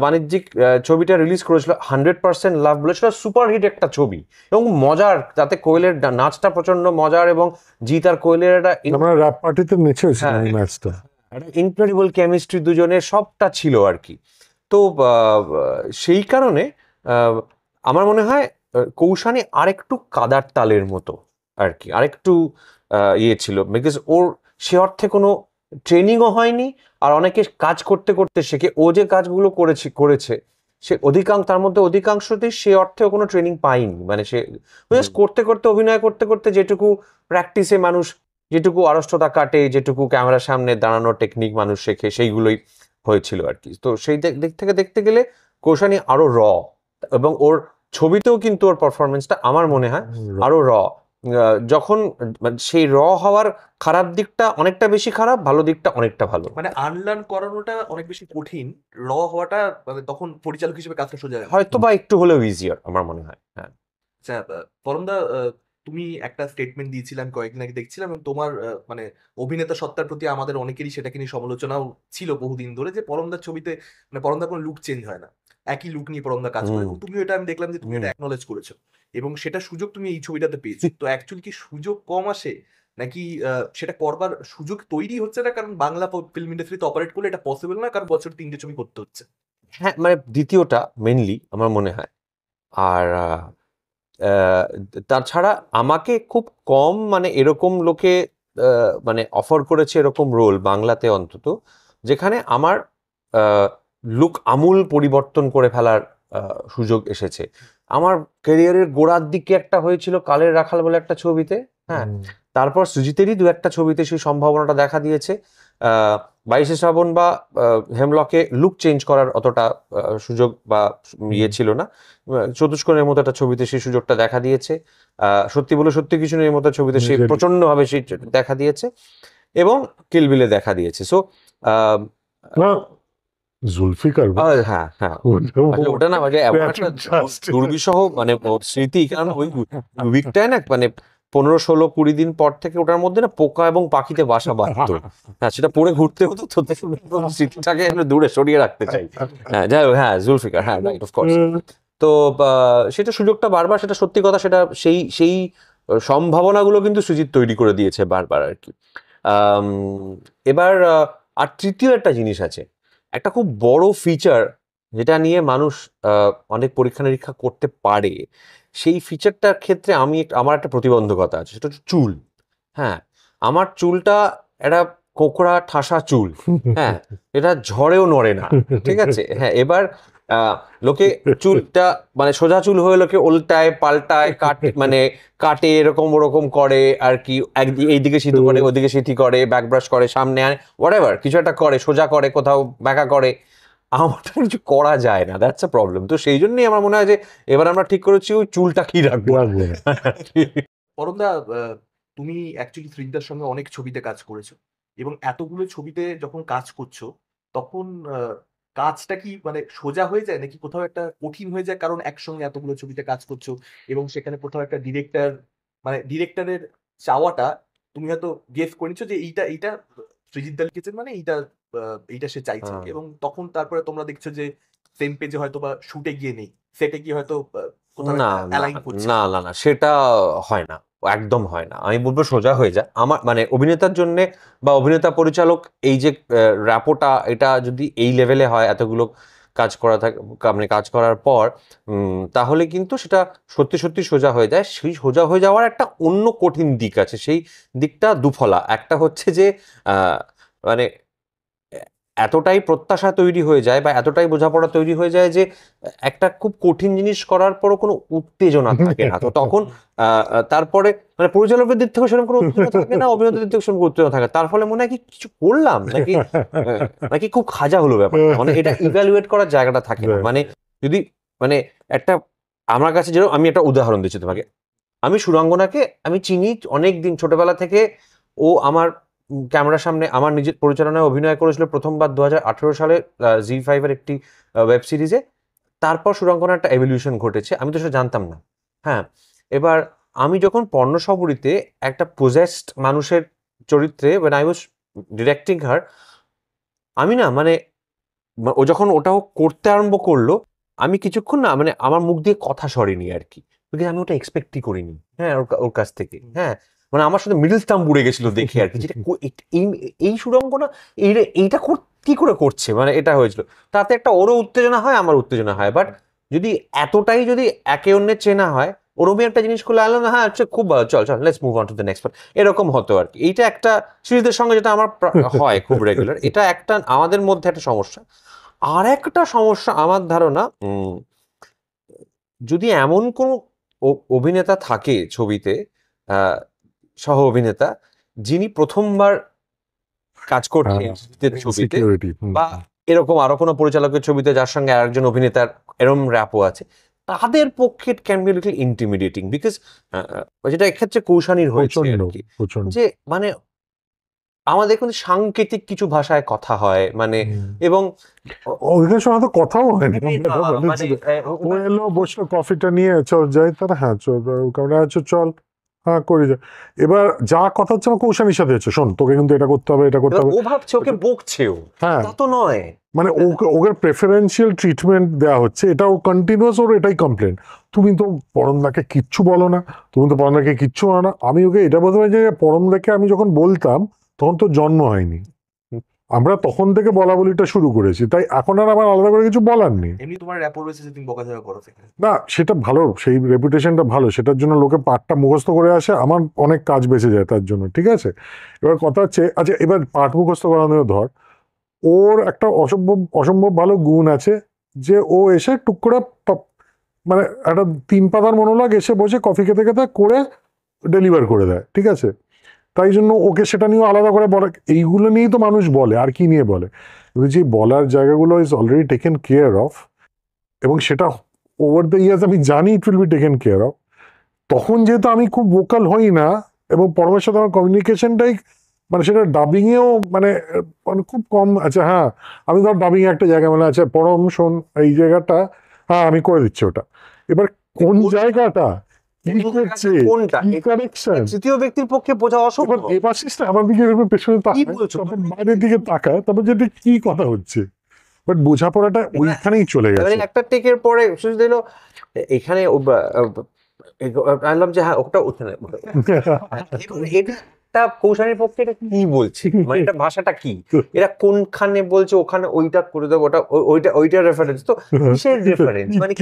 বাণিজ্যিক ছবিটা রিলিজ করেছিল 100% লাভ বলে, সেটা সুপারহিট একটা ছবি এবং মজার, তাতে কোয়েলের নাচটা প্রচন্ড মজার এবং জিৎ আর কোয়েলের একটা আমরা র্যাপ পার্টিতে নেচেছিলাম হ্যাঁ এই ম্যাচটা। একটা ইনক্রেডিবল কেমিস্ট্রি দুজনের সবটা ছিল আর কি। তো সেই কারণে আমার মনে হয় কৌশানী আরেকটু কাদার তালের মতো আর কি, আরেকটু ইয়ে ছিল, বিকজ ওর সে অর্থে কোনো ট্রেনিংও হয়নি, আর অনেকে কাজ করতে করতে শেখে। ও যে কাজগুলো করেছে সে তার মধ্যে অধিকাংশতেই সে অর্থেও কোনো ট্রেনিং পায়নি, মানে সে জাস্ট করতে করতে, অভিনয় করতে করতে যেটুকু প্র্যাকটিসে মানুষ, যেটুকু আড়ষ্টতা কাটে, যেটুকু ক্যামেরার সামনে দাঁড়ানোর টেকনিক মানুষ শেখে, সেইগুলোই হয়েছিল আর কি। তো সেই দিক থেকে দেখতে গেলে কৌশানী আরো এবং ওর ছবিতেও কিন্তু ওর পারফরমেন্সটা আমার মনে হয় আরো যখন মানে সেই হওয়ার খারাপ দিকটা অনেকটা বেশি খারাপ, ভালো দিকটা অনেকটা ভালো। মানে আনলার্ন করানোটা অনেক বেশি কঠিন, হওয়াটা মানে তখন পরিচালক হিসেবে কাজটা সোজা হয়। হয়তো বা একটু হলেও ইজিয়ার আমার মনে হয়। হ্যাঁ আচ্ছা, পরমদা, তুমি একটা স্টেটমেন্ট দিয়েছিলাম কয়েকদিন আগে দেখছিলাম, এবং তোমার মানে অভিনেতা সত্তার প্রতি আমাদের অনেকেরই সেটাকে নিয়ে সমালোচনাও ছিল বহুদিন ধরে, যে পরমদার ছবিতে মানে পরমদার কোনো লুক চেঞ্জ হয় না, একই লুক নিয়ে পরমদা কাজ করে, এবং তুমিও এটা আমি দেখলাম যে তুমি এটা অ্যাকনলেজ করেছো, এবং সেটা সুযোগ তুমি এই ছবিটাতে পেয়েছো। তো অ্যাকচুয়ালি কি সুযোগ কম আসে, নাকি সেটা করবার সুযোগ তৈরি হচ্ছে না কারণ বাংলা ফিল্ম ইন্ডাস্ট্রিতে অপারেট করলে এটা পসিবল না, কারণ বছর 3টে ছবি করতে হচ্ছে? হ্যাঁ মানে দ্বিতীয়টা মেনলি আমার মনে হয়। আর তাছাড়া আমাকে খুব কম মানে এরকম লোকে মানে অফার করেছে এরকম রোল বাংলাতে অন্তত, যেখানে আমার লুক আমূল পরিবর্তন করে ফেলার সুযোগ এসেছে। আমার ক্যারিয়ারের গোড়ার দিকে একটা হয়েছিল কালের রাখাল বলে একটা ছবিতে, হ্যাঁ, তারপর সুজিতেরই দু একটা ছবিতে সেই সম্ভাবনাটা দেখা দিয়েছে। 22শে শ্রাবণ বা হেমলকে লুক চেঞ্জ করার অতটা সুযোগ বা ইয়ে ছিল না। চতুষ্কোণের মতো একটা ছবিতে সেই সুযোগটা দেখা দিয়েছে। সত্যি বলে সত্যি কিছু নেই মতো ছবিতে সে প্রচন্ডভাবে সেই দেখা দিয়েছে, এবং কিলবিলে দেখা দিয়েছে। সো জুলফিকার, হ্যাঁ হ্যাঁ ওটা না মানে এমন একটা দুর্বিষহ মানে স্মৃতি, কারণ ওই উইকটায় না মানে 15-16-20 দিন পর থেকে ওটার মধ্যে না পোকা এবং পাখিতে বাসা বাঁধতো। হ্যাঁ, সেটা পরে ঘুরতে হতো, তো স্মৃতিটাকে দূরে সরিয়ে রাখতে চাই। হ্যাঁ যাই হোক, হ্যাঁ জুলফিকার, হ্যাঁ রাইট, অফ কোর্স। তো সেটা সুযোগটা বারবার, সেটা সত্যি কথা, সেটা সেই সেই সম্ভাবনাগুলো কিন্তু সুজিত তৈরি করে দিয়েছে বারবার আর কি। এবার আর তৃতীয় একটা জিনিস আছে, একটা খুব বড় ফিচার যেটা নিয়ে মানুষ অনেক পরীক্ষা নিরীক্ষা করতে পারে, সেই ফিচারটার ক্ষেত্রে আমার একটা প্রতিবন্ধকতা আছে, সেটা হচ্ছে চুল। হ্যাঁ, আমার চুলটা একটা কোকড়া ঠাসা চুল, হ্যাঁ, এটা ঝড়েও নড়ে না, ঠিক আছে? হ্যাঁ, এবার লোকে চুলটা মানে সোজা চুল হয়ে লোকে উল্টায় পাল্টায় মানে কাটে এরকম ওরকম করে আর কি, এইদিকে সিধু করে ওদিকে সিথি করে, ব্যাক ব্রাশ করে, সামনে আনে, হোয়াটএভার কিছু একটা করে, সোজা করে, কোথাও বাঁকা করে। আমারটা কিছু করা যায় না, দ্যাটস আ প্রবলেম। তো সেই জন্যই আমার মনে হয় যে এবার আমরা ঠিক করেছি ওই চুলটা কি রাখবো। পরমদা, তুমি অ্যাকচুয়ালি শ্রীদার সঙ্গে অনেক ছবিতে কাজ করেছো এবং এতগুলো ছবিতে যখন কাজ করছো তখন কাজটা কি মানে সোজা হয়ে যায় নাকি কোথাও একটা কঠিন হয়ে যায়, কারণ একসঙ্গে এতগুলো ছবিতে কাজ করছো এবং সেখানে কোথাও একটা ডিরেক্টর মানে ডিরেক্টরের চাওয়াটা তুমি হয়তো গেস করে নিচ্ছ যে এইটা সৃজিত দা লিখেছেন মানে এইটা সে চাইছে, হ্যাঁ। এবং তখন তারপরে তোমরা দেখছো যে সেম পেজে হয়তো বা শুটে গিয়ে নেই, সেটে গিয়ে হয়তো কোথাও না একটা না অ্যালাইন করছে। না না না, সেটা হয় না, একদম হয় না। আমি বলবো সোজা হয়ে যায়। আমার মানে অভিনেতার জন্য বা অভিনেতা পরিচালক এই যে র্যাপোটা, এটা যদি এই লেভেলে হয় এতগুলো কাজ করা থাকে, মানে কাজ করার পর তাহলে কিন্তু সেটা সত্যি সত্যি সোজা হয়ে যায়। সেই সোজা হয়ে যাওয়ার একটা অন্য কঠিন দিক আছে, সেই দিকটা দুফলা। একটা হচ্ছে যে মানে এতটাই প্রত্যাশা তৈরি হয়ে যায় বা এতটাই বোঝাপড়া তৈরি হয়ে যায় যে একটা খুব কঠিন জিনিস করার পরও কোনো উত্তেজনা থাকে না। তো তখন তারপরে মানে পরিচালকের দিক থেকে সেরকম কোনো উত্তেজনা থাকে না, অভিনেতার দিক থেকে সেরকম কোনো উত্তেজনা থাকে। তার ফলে মনে হয় কি কিছু করলাম নাকি নাকি খুব খাজা হলো ব্যাপারটা, মানে এটা ইভ্যালুয়েট করার জায়গাটা থাকে না। মানে যদি মানে একটা আমার কাছে যেরকম, আমি একটা উদাহরণ দিচ্ছি তোমাকে। আমি সুরাঙ্গনাকে আমি চিনি অনেক দিন, ছোটবেলা থেকে। ও আমার ক্যামেরার সামনে আমার নিজের পরিচালনায় অভিনয় করেছিল প্রথমবার 2018 সালে জি5 এর একটি ওয়েব সিরিজে। তারপর সুরাঙ্গনার একটা এভলিউশন ঘটেছে, আমি তো সেটা জানতাম না। হ্যাঁ, এবার আমি যখন পর্ণসবরীতে একটা পজেসড মানুষের চরিত্রে when I was ডিরেক্টিং হার, আমি না মানে ও যখন ওটাও করতে আরম্ভ করলো, আমি কিছুক্ষণ না মানে আমার মুখ দিয়ে কথা সরেনি আর কি, বিকজ আমি ওটা এক্সপেক্টই করিনি। হ্যাঁ, ওর কাছ থেকে। হ্যাঁ, মানে আমার সাথে মিডল স্টাম্প উড়ে গেছিল দেখে আর কি, যেটা এই সুরঙ্গনা এইটা কি করে করছে, মানে এটা হয়েছিল। তাতে একটা ওরও উত্তেজনা হয়, আমার উত্তেজনা হয়। বাট যদি এতটাই যদি একে অন্যের চেনা হয়, ওরমই একটা জিনিস করলে আলো না, হ্যাঁ আচ্ছা খুব ভালো, চল চল let's move on to the next part, এরকম হতো আর কি। এইটা একটা সিরিজের সঙ্গে যেটা আমার হয় খুব রেগুলার, এটা একটা আমাদের মধ্যে একটা সমস্যা। আর একটা সমস্যা আমার ধারণা, যদি এমন কোনো অভিনেতা থাকে ছবিতে, আহ, সহ অভিনেতা, যিনি প্রথমবার কাজ করছেন শীতের ছবিতে, সিকিউরিটি। বা এরকম আরো কোনো পরিচালকের ছবিতে যার সঙ্গে আরেকজন অভিনেতার এরম র্যাপও আছে, তাদের পক্ষে it can be little intimidating, because যেটা এক্ষেত্রে কৌশানীর হয়েছে প্রচন্ড আর কি, প্রচন্ড। যে মানে আমাদের কিন্তু সাংকেতিক কিছু ভাষায় কথা হয় মানে, এবং ওইখানে সময় তো কথাও হয়নি। মানে ও এলো, বসলো, কফিটা নিয়ে চল যাই, তারা হ্যাঁ চল, কারণ চল হ্যাঁ করে যা। এবার যা কথা হচ্ছে আমার কৌশানীর সাথে হচ্ছে, শোন তোকে কিন্তু এটা করতে হবে, এটা করতে হবে। ও ভাবছে ওকে বকছেও, হ্যাঁ, তা তো নয়। মানে ওকে প্রেফারেন্সিয়াল ট্রিটমেন্ট দেওয়া হচ্ছে, এটাও কন্টিনিউয়াস, ওর এটাই কমপ্লেন। তুমি তো পরমদাকে কিচ্ছু বলো না, তুমি তো পরমদাকে কিচ্ছু বলো না। আমি ওকে এটা বলতে পারি যে পরমদাকে আমি যখন বলতাম তখন তো জন্ম হয়নি, আমরা তখন থেকে বলা বলিটা শুরু করেছি, তাই এখন আর আমার আলাদা করে কিছু বলার নেই। এমনি তোমার র্যাপো রয়েছে যে তুমি বকাঝকা করো সেখানে। না, সেটা ভালো, সেই রেপুটেশনটা ভালো, সেটার জন্য লোকে পাঠটা মুখস্থ করে আসে, আমার অনেক কাজ বেঁচে যায় তার জন্য, ঠিক আছে। এবার কথা হচ্ছে, আচ্ছা এবার পাঠ মুখস্থ করানো ধর, ওর একটা অসম্ভব অসম্ভব ভালো গুণ আছে যে ও এসে টুক করে মানে একটা 3 পাতার মনোলগ এসে বসে কফি খেতে খেতে করে ডেলিভার করে দেয়, ঠিক আছে। তাই জন্য ওকে সেটা নিয়ে আলাদা করে বলে, এইগুলো নিয়েই তো মানুষ বলে, আর কি নিয়ে বলে। কিন্তু যে বলার জায়গাগুলো is already taken care of, এবং সেটা ওভার দ্য ইয়ার্স আমি জানি it will be taken care of. তখন যেহেতু আমি খুব ভোকাল হই না, এবং পরমের সাথে আমার কমিউনিকেশনটাই মানে সেটা ডাবিংয়েও মানে মানে খুব কম আছে। হ্যাঁ, আমি ধর ডাবিং একটা জায়গা মানে আছে, পরম শোন এই জায়গাটা, হ্যাঁ আমি করে দিচ্ছি ওটা। এবার কোন জায়গাটা কি করছে, কোনটা কি কারেকশন, তৃতীয় ব্যক্তির পক্ষে বোঝা অসম্ভব। এবার আমার দিকে এরকম পেছনে তাকায়, বলছো? তারপর বাইরের দিকে তাকায়, তারপর যেটা কি কথা হচ্ছে, বাট বোঝাপড়াটা ওইখানেই চলে মানে গেছে। একটা টেকের পরে শুধু দিল এখানে আনলাম যে হ্যাঁ ওটা ওখানে, এটা কৌশানীর পক্ষে এটা কি বলছে, মানে এটা ভাষাটা কি, এরা কোনখানে বলছে ওখানে ওইটা করে দেবো, ওটা ওইটা রেফারেন্স, তো কিসের রেফারেন্স, মানে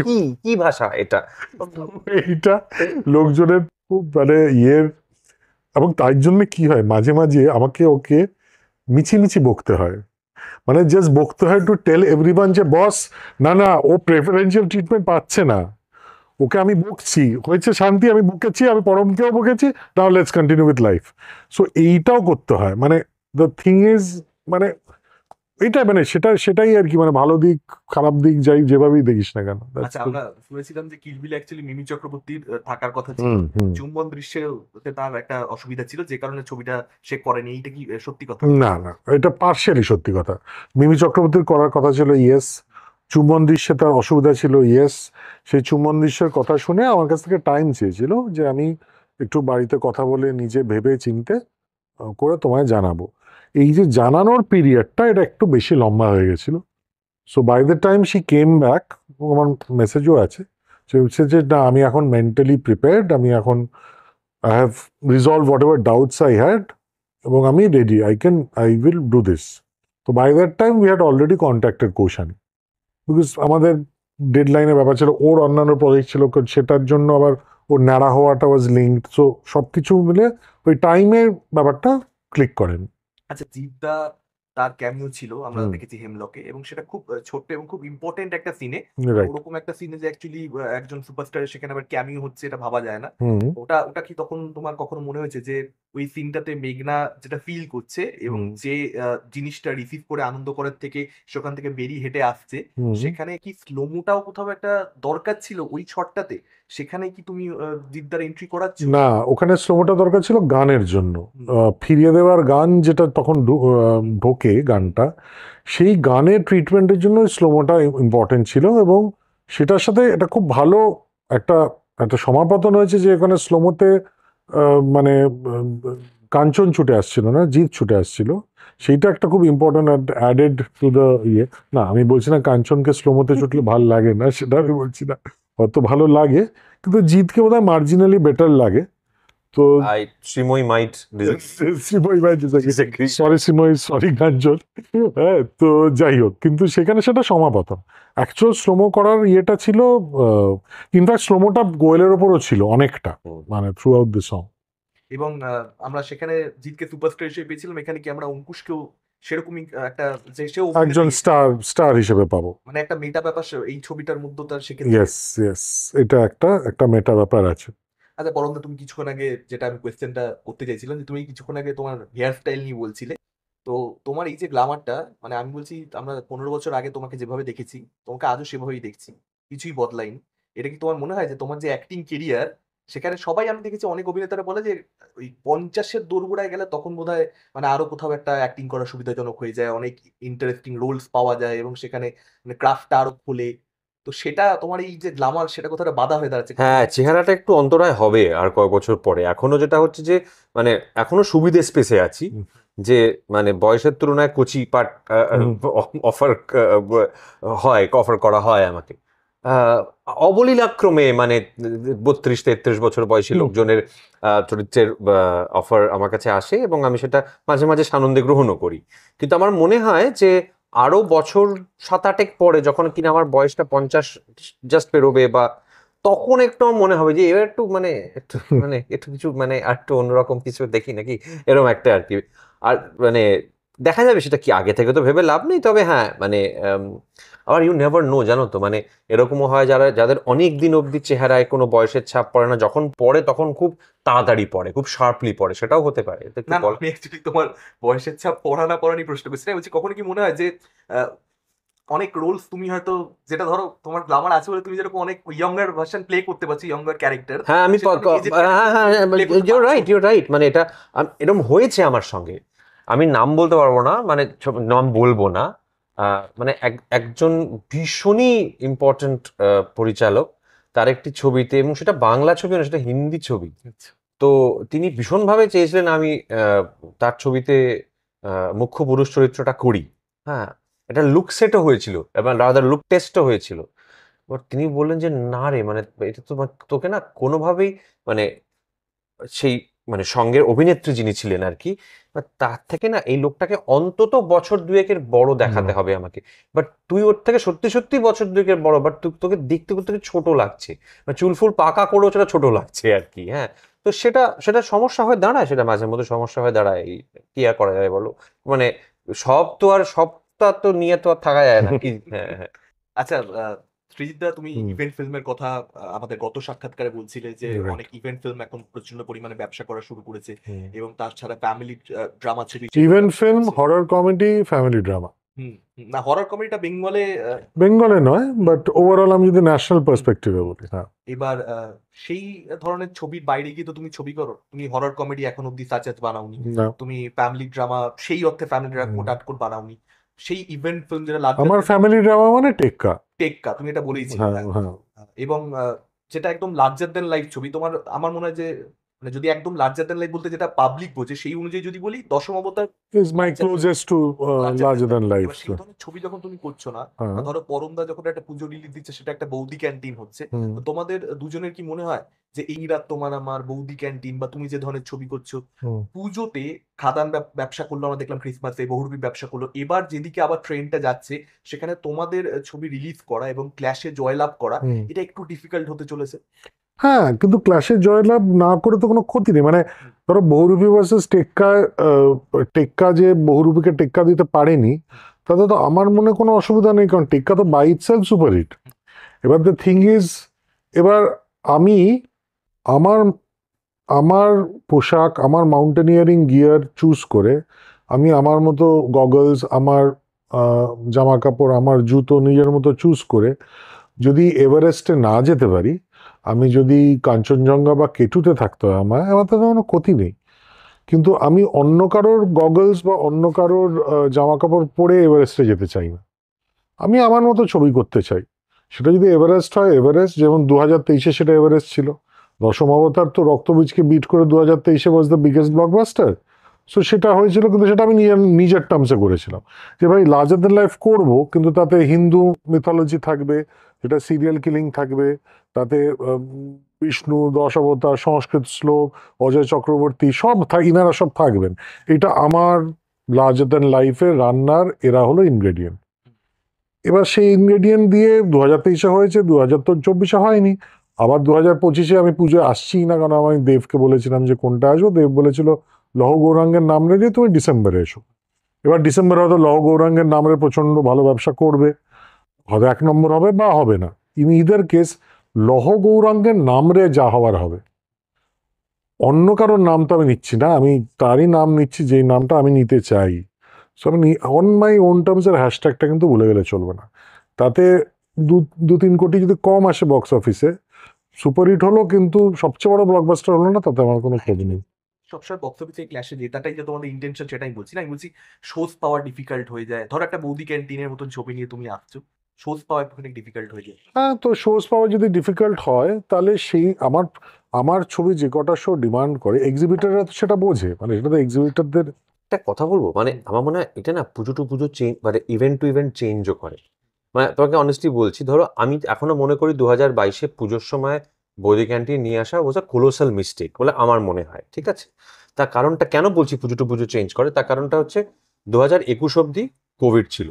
কি ভাষা এটা। এইটা লোকজনের খুব মানে ইয়ের, এবং তাই জন্য কি হয় মাঝে মাঝে আমাকে ওকে মিছিমিছি বকতে হয়, মানে জাস্ট বকতে হয় টু টেল এভরিওয়ান যে বস না না ও প্রেফারেন্সিয়াল ট্রিটমেন্ট পাচ্ছে না, ওকে আমি বকছি, হয়েছে শান্তি, আমি বকেছি, আমি পরমকেও বকেছি, now let's continue with life. So এইটাও করতে হয়, মানে দ্য থিং ইজ, মানে এটা মানে সেটাই আর কি, মানে ভালো দিক খারাপ দিক যাই যেভাবেই দেখিস না কেন। আচ্ছা, আমরা শুনেছিলাম যে কিল বিলে অ্যাকচুয়ালি মিমি চক্রবর্তীর থাকার কথা ছিল, হুম হুম। চুম্বন দৃশ্যে তার একটা অসুবিধা ছিল যে কারণে ছবিটা সে করেনি, এইটা কি সত্যি কথা? না না, এটা পার্শিয়ালি সত্যি কথা। মিমি চক্রবর্তীর করার কথা ছিল, ইয়েস। চুম্বন দৃশ্যে তার অসুবিধা ছিল, ইয়েস। সেই চুম্বন দৃশ্যের কথা শুনে আমার কাছ থেকে টাইম চেয়েছিল যে আমি একটু বাড়িতে কথা বলে নিজে ভেবে চিনতে করে তোমায় জানাবো। এই যে জানানোর পিরিয়ডটা এটা একটু বেশি লম্বা হয়ে গেছিল। So by the time she came back, আমার মেসেজও আছে, সে বলছে যে না আমি এখন মেন্টালি প্রিপেয়ার্ড, আমি এখন I have resolve whatever doubts I had, এবং আমি ready, I will do this. তো by that time we had already contacted Koushani, because আমাদের ডেডলাইনের ব্যাপার ছিল, ওর অন্যান্য প্রজেক্ট ছিল, সেটার জন্য আবার ওর ন্যাড়া হওয়াটা ওয়াজ লিঙ্কড, সো সব কিছু মিলে ওই টাইমের ব্যাপারটা ক্লিক করেন। আচ্ছা, জিদ্দা তার ক্যামিও ছিল, আমরা হুম। দেখেছি হেমলকে, এবং সেটা খুব ছোট্ট এবং খুব ইম্পর্টেন্ট একটা সিনে। রাইট। ওরকম একটা সিনে যে অ্যাকচুয়ালি একজন সুপারস্টারের সেখানে আবার ক্যামিও হচ্ছে, এটা ভাবা যায় না। হুম ওটা ওটা কি তখন তোমার কখনো মনে হয়েছে যে ওই সিনটাতে মেঘনা যেটা ফিল করছে এবং হুম যে জিনিসটা রিসিভ করে আনন্দ করার থেকে সেখান থেকে বেরিয়ে হেঁটে আসছে, হুম। সেখানে কি স্লোমোটাও কোথাও একটা দরকার ছিল ওই শটটাতে? সেখানে কি তুমি জিদ্দার এন্ট্রি করাচ্ছ? না, ওখানে স্লোমোটা দরকার ছিল গানের জন্য। হুম। ফিরিয়ে দেওয়ার গান যেটা তখন ঢোকে গানটা, সেই গানের ট্রিটমেন্টের জন্য স্লোমোটা ইম্পর্টেন্ট ছিল, এবং সেটার সাথে এটা খুব ভালো একটা একটা সমাপতন হয়েছে যে এখানে স্লোমোতে মানে কাঞ্চন ছুটে আসছিল না, জিৎ ছুটে আসছিল, সেইটা একটা খুব ইম্পর্টেন্ট অ্যাডেড টু দ্য ইয়ে। না আমি বলছি না কাঞ্চনকে স্লোমোতে ছুটলে ভালো লাগে না, সেটা আমি বলছি না, অত ভালো লাগে, কিন্তু জিতকে বোধ হয় মার্জিনালি বেটার লাগে। তো শ্রীময়ী মাইট সরি সিময়, সরি গাঞ্জন, হ্যাঁ, তো যাই হোক, কিন্তু সেখানে সেটা সমাপতন। অ্যাকচুয়াল স্লোমো করার ইয়েটা ছিল, ইনফ্যাক্ট স্লোমোটা গোয়েলের ওপরও ছিল অনেকটা, মানে থ্রু আউট দ্য সং। এবং আমরা সেখানে জিতকে সুপারস্টার হিসেবে পেয়েছিলাম, এখানে কি আমরা অঙ্কুশকেও সেরকমই একটা, যে সেও একজন স্টার হিসেবে পাবো। মানে একটা মেটা ব্যাপার এই ছবিটার মধ্যে তার সেক্ষেত্রে। ইয়েস ইয়েস, এটা একটা মেটা ব্যাপার আছে। আচ্ছা পরন্ত, তুমি কিছুক্ষণ আগে যেটা আমি কোয়েশ্চেনটা করতে চাইছিলাম, যে তুমি কিছুক্ষণ আগে তোমার হেয়ার স্টাইল নিয়ে বলছিলে, তো তোমার এই যে গ্লামারটা, মানে আমি বলছি আমরা 15 বছর আগে তোমাকে যেভাবে দেখেছি তোমাকে আজও সেভাবেই দেখছি, কিছুই বদলাইনি। এটা কি তোমার মনে হয় যে তোমার যে অ্যাক্টিং কেরিয়ার, সেখানে সবাই আমি দেখেছি অনেক অভিনেতারা বলে যে ওই 50-এর দোরগোড়ায় গেলে তখন বোধহয় মানে আরো কোথাও একটা অ্যাক্টিং করা সুবিধাজনক হয়ে যায়, অনেক ইন্টারেস্টিং রোলস পাওয়া যায় এবং সেখানে মানে ক্রাফটটা আরো খোলে। তো সেটা তোমার এই যে গ্লামার, সেটা কোথাও একটা বাধা হয়ে দাঁড়াচ্ছে? হ্যাঁ, চেহারাটা একটু অন্তরায় হবে আর কয়েক বছর পরে। এখনো যেটা হচ্ছে যে মানে এখনো সুবিধে স্পেসে আছি, যে মানে বয়সের তুলনায় কচি পাট অফার করা হয় আমাকে। অবলীলাক্রমে মানে 32-33 বছর বয়সী লোকজনের চরিত্রের অফার আমার কাছে আসে, এবং আমি সেটা মাঝে মাঝে সানন্দে গ্রহণও করি। কিন্তু আমার মনে হয় যে আরো বছর 7-8 পরে, যখন কিনা আমার বয়সটা 50 জাস্ট পেরোবে, বা তখন একটু আমার মনে হবে যে এবার একটু মানে একটু কিছু মানে আর একটু অন্যরকম কিছু দেখি নাকি, এরকম একটা আর কি। আর মানে দেখা যাবে সেটা কি, আগে থেকে তো ভেবে লাভ নেই। তবে হ্যাঁ মানে আবার ইউ নেভার নো, জানো তো, মানে এরকমও হয় যাদের অনেক দিন অবধি চেহারায় কোনো বয়সের ছাপ পড়ে না, যখন পড়ে তখন খুব তাড়াতাড়ি পড়ে, খুব শার্পলি পড়ে, সেটাও হতে পারে। এটা একটু না না, বল। আমি অ্যাকচুয়ালি তোমার বয়সের ছাপ পড়া না পড়া নিয়ে প্রশ্ন করছি না, বলছি কখনো কি মনে হয় যে আহ, অনেক রোলস তুমি হয়তো, যেটা ধরো তোমার গ্লামার আছে বলে তুমি যেরকম অনেক ইয়ঙ্গার ভার্সন প্লে করতে পারছো, ইয়ঙ্গার ক্যারেক্টার, হ্যাঁ আমি ইউর রাইট, মানে এটা এরকম হয়েছে আমার সঙ্গে। আমি নাম বলতে পারবো না, মানে নাম বলবো না। মানে একজন ভীষণই ইম্পর্টেন্ট পরিচালক, তার একটি ছবিতে, এবং সেটা বাংলা ছবি না, সেটা হিন্দি ছবি। তো তিনি ভীষণভাবে চেয়েছিলেন আমি তার ছবিতে মুখ্য পুরুষ চরিত্রটা করি। হ্যাঁ, এটা লুক সেটও হয়েছিল এবং রাদার লুক টেস্টও হয়েছিল। এবার তিনি বললেন যে না রে, মানে এটা তো তোকে না কোনোভাবেই, মানে সেই মানে সঙ্গের অভিনেত্রী যিনি ছিলেন আর কি, তার থেকে না এই লোকটাকে অন্তত বছর দুয়েকের বড় দেখাতে হবে আমাকে, বাট তুই ওর থেকে সত্যি সত্যি বছর দুয়েকের বড়, বাট তোকে দেখতে করতে ছোট লাগছে, চুল ফুল পাকা করেও সেটা ছোট লাগছে আর কি। হ্যাঁ, তো সেটা সেটা সমস্যা হয়ে দাঁড়ায়, সেটা মাঝে মধ্যে সমস্যা হয়ে দাঁড়ায়। কি আর করা যায় বলো, মানে সবটা তো নিয়ে তো আর থাকা যায় না কি। হ্যাঁ হ্যাঁ। আচ্ছা, সৃজিত দা, তুমি হুম। ইভেন্ট ফিল্মের কথা আমাদের গত সাক্ষাৎকারে বলছিলে যে Right. অনেক ইভেন্ট ফিল্ম এখন প্রচন্ড পরিমাণে ব্যবসা করা শুরু করেছে, হুম। এবং তাছাড়া ফ্যামিলি ড্রামা ছবি, event film, horror comedy, family drama. না, হরর কমেডিটা বেঙ্গলে বেঙ্গলে নয়, বাট ওভারঅল আমি যদি ন্যাশনাল পার্সপেক্টিভে বলি, হ্যাঁ। এবার সেই ধরনের ছবির বাইরে গিয়ে তো তুমি ছবি করো, তুমি হরর কমেডি এখন অব্দি সাচেত বানাওনি, না, তুমি ফ্যামিলি ড্রামা সেই অর্থে ফ্যামিলি ড্রামা কোট বানাওনি, সেই ইভেন্ট ফিল্ম যেটা আমার ফ্যামিলি ড্রামা মানে টেক্কা। টেক্কা, তুমি এটা বলেইছিলে। হ্যাঁ হ্যাঁ। এবং যেটা একদম লার্জার দেন লাইফ ছবি, তোমার আমার মনে হয় যে মানে যদি একদম লার্জার দেন লাইফ বলতে যেটা পাবলিক বোঝে সেই অনুযায়ী যদি বলি, দশম অবতার is my closest to larger than life. এবার সেই ধরনের ছবি যখন তুমি করছো না, বা ধরো পরমদা যখন একটা পুজো রিলিজ দিচ্ছে, সেটা একটা বৌদি ক্যান্টিন হচ্ছে, তো তোমাদের দুজনের কি মনে হয় যে এই রাত তোমার আমার, বৌদি ক্যান্টিন, বা তুমি যে ধরনের ছবি করছো, পুজোতে খাদান ব্যবসা করলো, আমরা দেখলাম ক্রিসমাসে বহুরূপী ব্যবসা করলো, এবার যেদিকে আবার ট্রেনটা যাচ্ছে সেখানে তোমাদের ছবি রিলিজ করা এবং ক্ল্যাশে জয়লাভ করা, এটা একটু ডিফিকাল্ট হতে চলেছে। হ্যাঁ, কিন্তু ক্লাসে জয়লাভ না করে তো কোনো ক্ষতি নেই। মানে ধরো বহুরূপী ভার্সেস টেক্কা, টেক্কা যে বহুরূপীকে টেক্কা দিতে পারেনি, তাতে তো আমার মনে কোনো অসুবিধা নেই, কারণ টেক্কা তো বাই ইটসেলফ সুপারহিট। এবার দ্য থিং ইজ, এবার আমি আমার আমার পোশাক, আমার মাউন্টেনিয়ারিং গিয়ার চুজ করে, আমি আমার মতো গগলস, আমার জামা কাপড়, আমার জুতো নিজের মতো চুজ করে যদি এভারেস্টে না যেতে পারি, আমি যদি কাঞ্চনজঙ্ঘা বা কেটুতে থাকতে হয় আমার তো কোনো ক্ষতি নেই। কিন্তু আমি অন্য কারোর গগলস বা অন্য কারোর জামা কাপড় পরে এভারেস্টে যেতে চাই না। আমি আমার মতো ছবি করতে চাই। সেটা যদি এভারেস্ট হয় এভারেস্ট, যেমন 2023-এ সেটা এভারেস্ট ছিল। দশম অবতার তো রক্তবীজকে বিট করে 2023-এ was the biggest blockbuster. So সেটা হয়েছিল, কিন্তু সেটা আমি নিজের টার্মসে করেছিলাম যে ভাই লার্জার দ্যান লাইফ করবো, কিন্তু তাতে হিন্দু মিথোলজি থাকবে, যেটা সিরিয়াল কিলিং থাকবে, তাতে বিষ্ণু, 10 অবতার, সংস্কৃত শ্লোক, অজয় চক্রবর্তী সব ইনারা সব থাকবেন। এটা আমার লার্জার দ্যান লাইফের রান্নার এরা হলো ইনগ্রেডিয়েন্ট। এবার সেই ইনগ্রেডিয়েন্ট দিয়ে 2023-এ হয়েছে, 2024-এ হয়নি। আবার 2025-এ আমি পুজোয় আসছি না, কারণ আমি দেবকে বলেছিলাম যে কোনটা আসবো, দেব বলেছিল লহ গৌরাঙ্গের নাম রেখে তুমি ডিসেম্বরে এসো। এবার ডিসেম্বরে হয়তো লহ গৌরাঙ্গের নামে প্রচন্ড ভালো ব্যবসা করবে, হয়তো 1 নম্বর হবে বা হবে না। ইন ইদার কেস লহ গৌরাঙ্গের নাম রে যা হওয়ার হবে। অন্য কারোর নাম তো আমি নিচ্ছি না, আমি তারই নাম নিচ্ছি যেই নামটা আমি নিতে চাই। সো আমি অন মাই ওন টার্মসের হ্যাশট্যাগটা কিন্তু ভুলে গেলে চলবে না। তাতে 2-3 কোটি যদি কম আসে বক্স অফিসে, সুপারহিট হলো, কিন্তু সবচেয়ে বড় ব্লকবাস্টার হলো না, তাতে আমার কোনো ক্ষতি নেই। সবসময় বক্স অফিসে ক্ল্যাশে জেতাটাই যে তোমাদের ইন্টেনশন, সেটাই বলছি না, আমি বলছি শোজ পাওয়া ডিফিকাল্ট হয়ে যায়। ধরো একটা বৌদি ক্যান্টিনের মতন ছবি নিয়ে তুমি আসছো, শোজ পাওয়া একটুখানি ডিফিকাল্ট হয়ে যায়। হ্যাঁ, তো শোজ পাওয়া যদি ডিফিকাল্ট হয়, তাহলে সেই আমার ছবি যে কটা শো ডিমান্ড করে, এক্সিবিটাররা তো সেটা বোঝে, মানে এটা তো এক্সিবিটারদের। একটা কথা বলবো, মানে আমার মনে হয় এটা না পুজো টু পুজো চেঞ্জ, মানে ইভেন্ট টু ইভেন্ট চেঞ্জও করে। মানে তোমাকে অনেস্টলি বলছি, ধরো আমি এখনো মনে করি 2022-এ পুজোর সময় বৌদি ক্যান্টিন নিয়ে আসা ওয়াজ আ কোলোসাল মিস্টেক বলে আমার মনে হয়, ঠিক আছে? তার কারণটা কেন বলছি পুজো টু পুজো চেঞ্জ করে, তার কারণটা হচ্ছে 2021 অব্দি কোভিড ছিল,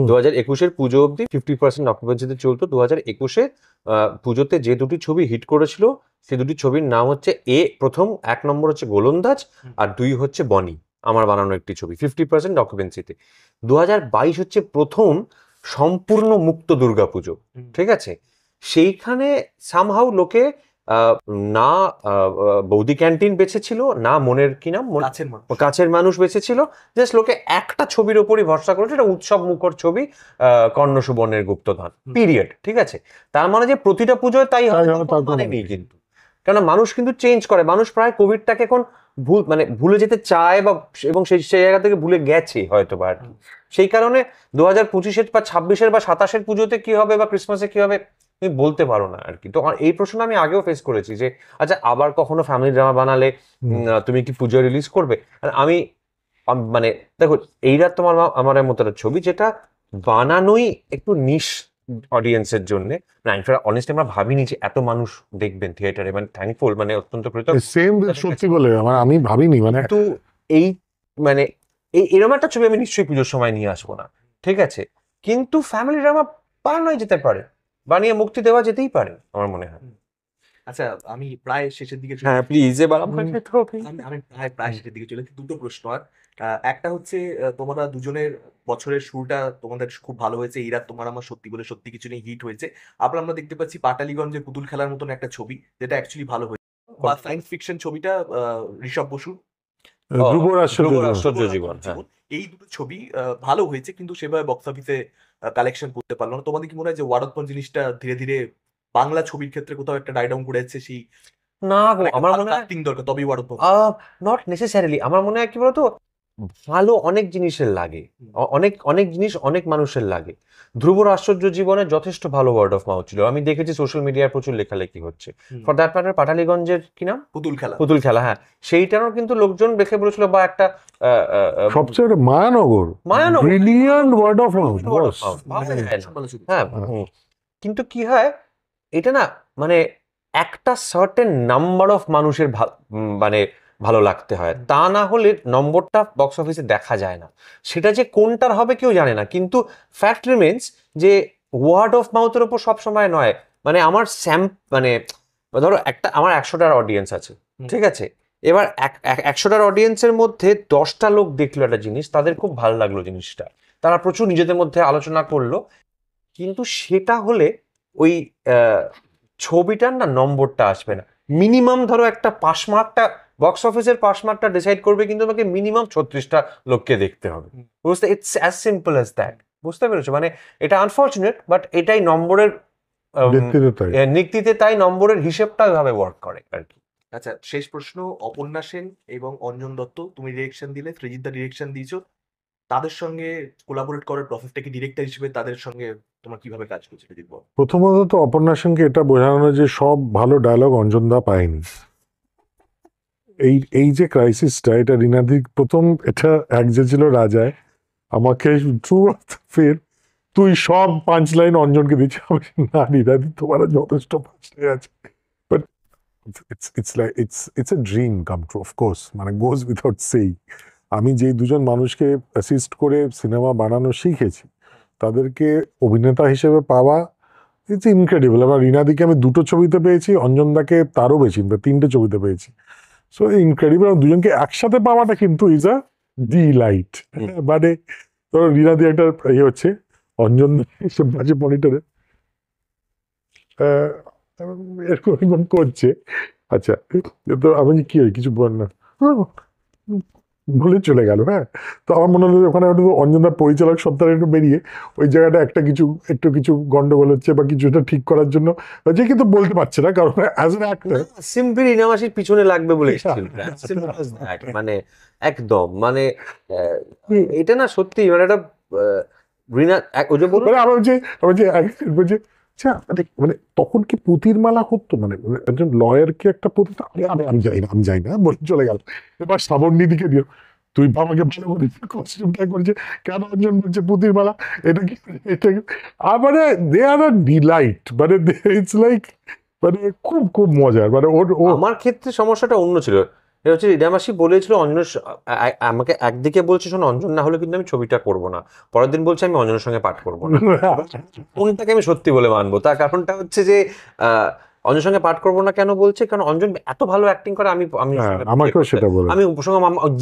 2021-এর পুজো অব্দি 50% অকুপেন্সিতে চলতো। 2021-এ পুজোতে যে দুটি ছবি হিট করেছিল, সে দুটি ছবির নাম হচ্ছে প্রথম 1 নম্বর হচ্ছে গোলন্দাজ, আর 2 হচ্ছে বনি, আমার বানানো একটি ছবি, 50% অকুপেন্সিতে। 2022 হচ্ছে প্রথম সম্পূর্ণ মুক্ত দুর্গাপুজো, ঠিক আছে? সেইখানে সামহাউ লোকে না বৌদি ক্যান্টিন বেঁচেছিল, না মনের কি নাম, কাছের মানুষ বেঁচেছিল, জাস্ট লোকে একটা ছবির ওপরই ভরসা করেছে, এটা উৎসব মুখর ছবি, কর্ণ সুবর্ণের গুপ্তধন, পিরিয়ড, ঠিক আছে? তার মানে যে প্রতিটা পুজোয় তাই হয় মানে নেই কিন্তু, কেন মানুষ কিন্তু চেঞ্জ করে, মানুষ প্রায় কোভিডটাকে এখন ভুলে যেতে চায়, বা এবং সেই জায়গা থেকে ভুলে গেছে হয়তো বা। সেই কারণে 2025-এর বা 26-এর বা 27-এর পুজোতে কি হবে বা ক্রিসমাসে কি হবে তুমি বলতে পারো না আর কি। তো এই প্রশ্ন আমি আগেও ফেস করেছি যে আচ্ছা আবার কখনো ফ্যামিলি ড্রামা বানালে তুমি কি পুজো রিলিজ করবে? আর আমি মানে দেখো, এই রাত তোমার আমার মতো একটা ছবি যেটা বানানোই একটু নিশ অডিয়েন্সের জন্য, অনেস্টলি আমরা ভাবিনি যে এত মানুষ দেখবেন থিয়েটারে, মানে থ্যাঙ্কফুল, মানে অত্যন্ত কৃতজ্ঞ। সেম সত্যি বলে আমি ভাবিনি, মানে কিন্তু এই মানে এরকম একটা ছবি আমি নিশ্চয়ই পুজোর সময় নিয়ে আসবো না, ঠিক আছে, কিন্তু ফ্যামিলি ড্রামা বানানো যেতে পারে, বানিয়ে মুক্তি দেওয়া যেতেই পারে আমার মনে হয়। আচ্ছা, আমি প্রায় শেষের দিকে চলে হ্যাঁ প্লিজ, এবার আমাকে হুম। খেতে হবে। আমি প্রায় শেষের দিকে চলে এসেছি। দুটো প্রশ্ন আর একটা হচ্ছে তোমরা দুজনের বছরের শুরুটা তোমাদের খুব ভালো হয়েছে। এই রাত তোমার আমার সত্যি বলে সত্যি কিছু নেই হিট হয়েছে। আবার আমরা দেখতে পাচ্ছি পাটালিগঞ্জে পুতুল খেলার মতন একটা ছবি যেটা অ্যাকচুয়ালি ভালো হয়েছে, বা সায়েন্স ফিকশন ছবিটা ঋষভ বসুর ধ্রুব ধ্রুব আশ্চর্য আশ্চর্য জীবন, হ্যাঁ। জীবন। এই দুটো ছবি ভালো হয়েছে কিন্তু সেভাবে বক্স অফিসে কালেকশন করতে পারলো না। তোমাদের কি মনে হয় যে ওয়ারদপন জিনিসটা ধীরে ধীরে বাংলা ছবির ক্ষেত্রে কোথাও একটা ডাই ডাউন করে যাচ্ছে? সেই না গো, মানে একটা আমার ভালো মনে হয় কাস্টিং দরকার তবেই ওয়ারদপন। Not necessarily. আমার মনে হয় কি বলতো, ভালো অনেক জিনিসের লাগে, অনেক অনেক জিনিস অনেক মানুষের লাগে। ধ্রুবর আশ্চর্য জীবনে যথেষ্ট ভালো ওয়ার্ড অফ মাউথ ছিল, আমি দেখেছি সোশ্যাল মিডিয়ায় প্রচুর লেখালেখি হচ্ছে। ফর দ্যাট ম্যাটার পাটালিগঞ্জের কি নাম, পুতুল খেলা। পুতুল খেলা, হ্যাঁ, সেইটারও কিন্তু লোকজন দেখে বলেছিল, বা একটা সবচেয়ে Mayanagar, Mayanagar, brilliant word of mouth word boss. of mouth, ভাবা যায় না। ভালো ছবি। হ্যাঁ, কিন্তু কি হয়, এটা না মানে একটা সার্টেন নাম্বার অফ মানুষের মানে ভালো লাগতে হয়, তা না হলে নম্বরটা বক্স অফিসে দেখা যায় না। সেটা যে কোনটার হবে কেউ জানে না, কিন্তু ফ্যাক্ট রিমেন্স যে ওয়ার্ড অফ মাউথের ওপর সবসময় নয়। মানে আমার মানে ধরো একটা আমার 100টার অডিয়েন্স আছে, ঠিক আছে, এবার 100টার অডিয়েন্সের মধ্যে 10টা লোক দেখলো একটা জিনিস, তাদের খুব ভালো লাগলো জিনিসটা, তারা প্রচুর নিজেদের মধ্যে আলোচনা করলো, কিন্তু সেটা হলে ওই ছবিটার না নম্বরটা আসবে না। মিনিমাম ধরো একটা পাস মার্কটা, বক্স অফিসের পাস মার্কটা ডিসাইড করবে, কিন্তু তোমাকে মিনিমাম 36টা লোককে দেখতে হবে, বুঝতে, it's as simple as that, বুঝতে পেরেছো? মানে এটা আনফর্চুনেট, বাট এটাই নম্বরের নীতিতে, তাই নম্বরের হিসেবটা ওইভাবে ওয়ার্ক করে আর কি। আচ্ছা, শেষ প্রশ্ন। অপর্ণা সেন এবং অঞ্জন দত্ত, তুমি ডিরেকশন দিলে, সৃজিত দা ডিরেকশন দিয়েছো, তাদের সঙ্গে কোলাবোরেট করার প্রসেসটা কি, ডিরেক্টর হিসেবে তাদের সঙ্গে তোমার কিভাবে কাজ করছে যদি বল? প্রথমত তো অপর্ণা সেনকে এটা বোঝানো যে সব ভালো ডায়লগ অঞ্জন দা পায়নি। এই যে ক্রাইসিসটা, এটা রিনাদি প্রথম, এটা এক যে ছিল রাজায় আমাকে ট্রু ফের তুই সব পাঁচ লাইন অঞ্জনকে দিচ্ছি, আমি না রিনাদি তোমার যথেষ্ট পাঁচ লাইন আছে, but it's a dream come true, of course, মানে গোজ উইথাউট সেই। আমি যেই দুজন মানুষকে অ্যাসিস্ট করে সিনেমা বানানো শিখেছি, তাদেরকে অভিনেতা হিসেবে পাওয়া, ইটস ইনক্রেডিবল। আমার রিনাদিকে আমি দুটো ছবিতে পেয়েছি, অঞ্জনদাকে তারও বেশি, 3টে ছবিতে পেয়েছি। সো ইনক্রেডিবল, দুজনকে একসাথে পাওয়াটা কিন্তু ইজ আ ডিলাইট। মানে ধরো রিনাদি একটা ইয়ে হচ্ছে, অঞ্জন বাজে মনিটরে এরকম করছে, আচ্ছা, তো আমি কি হয় কিছু বল না বলে চলে গেল। হ্যাঁ, তো আমার মনে হলো ওখানে অঞ্জনদার পরিচালক সত্তার একটু বেরিয়ে ওই জায়গাটা একটু কিছু গন্ডগোল হচ্ছে বা কিছুটা ঠিক করার জন্য হচ্ছে, কিন্তু বলতে পারছে না, কারণ অ্যাজ এন অ্যাক্টর সিম্পলি রিনামাসির পিছনে লাগবে বলে এসেছিল, মানে একদম, মানে এটা না সত্যি, মানে একটা রিনা ওই যে বলুন, মানে আমার বলছে আচ্ছা, মানে তখন কি পুতির মালা হতো, মানে একজন লয়ারকে একটা পুঁতি, আমি যাই না বলে চলে গেল। এবার শ্রাবণীদিকে দিও, তুই বাবাকে ভালো করে কস্টিউমটা করেছে, কেন অঞ্জন বলছে পুতির মালা, এটা কি আর মানে দে আর আ ডিলাইট, মানে ইটস লাইক, মানে খুব খুব মজার। মানে আমার ক্ষেত্রে সমস্যাটা অন্য ছিল। এটা হচ্ছে রিনামাসি বলেছিল অঞ্জনের আমাকে একদিকে বলছে শোনো, অঞ্জন না হলে কিন্তু আমি ছবিটা করবো না, পরের দিন বলছে আমি অঞ্জনের সঙ্গে পাঠ করবো না। কোনটাকে আমি সত্যি বলে মানবো? তার কারণটা হচ্ছে যে অঞ্জনের সঙ্গে পাঠ করবো না কেন বলছে, কারণ অঞ্জন এত ভালো অ্যাক্টিং করে, আমি আমাকেও সেটা বলে, আমি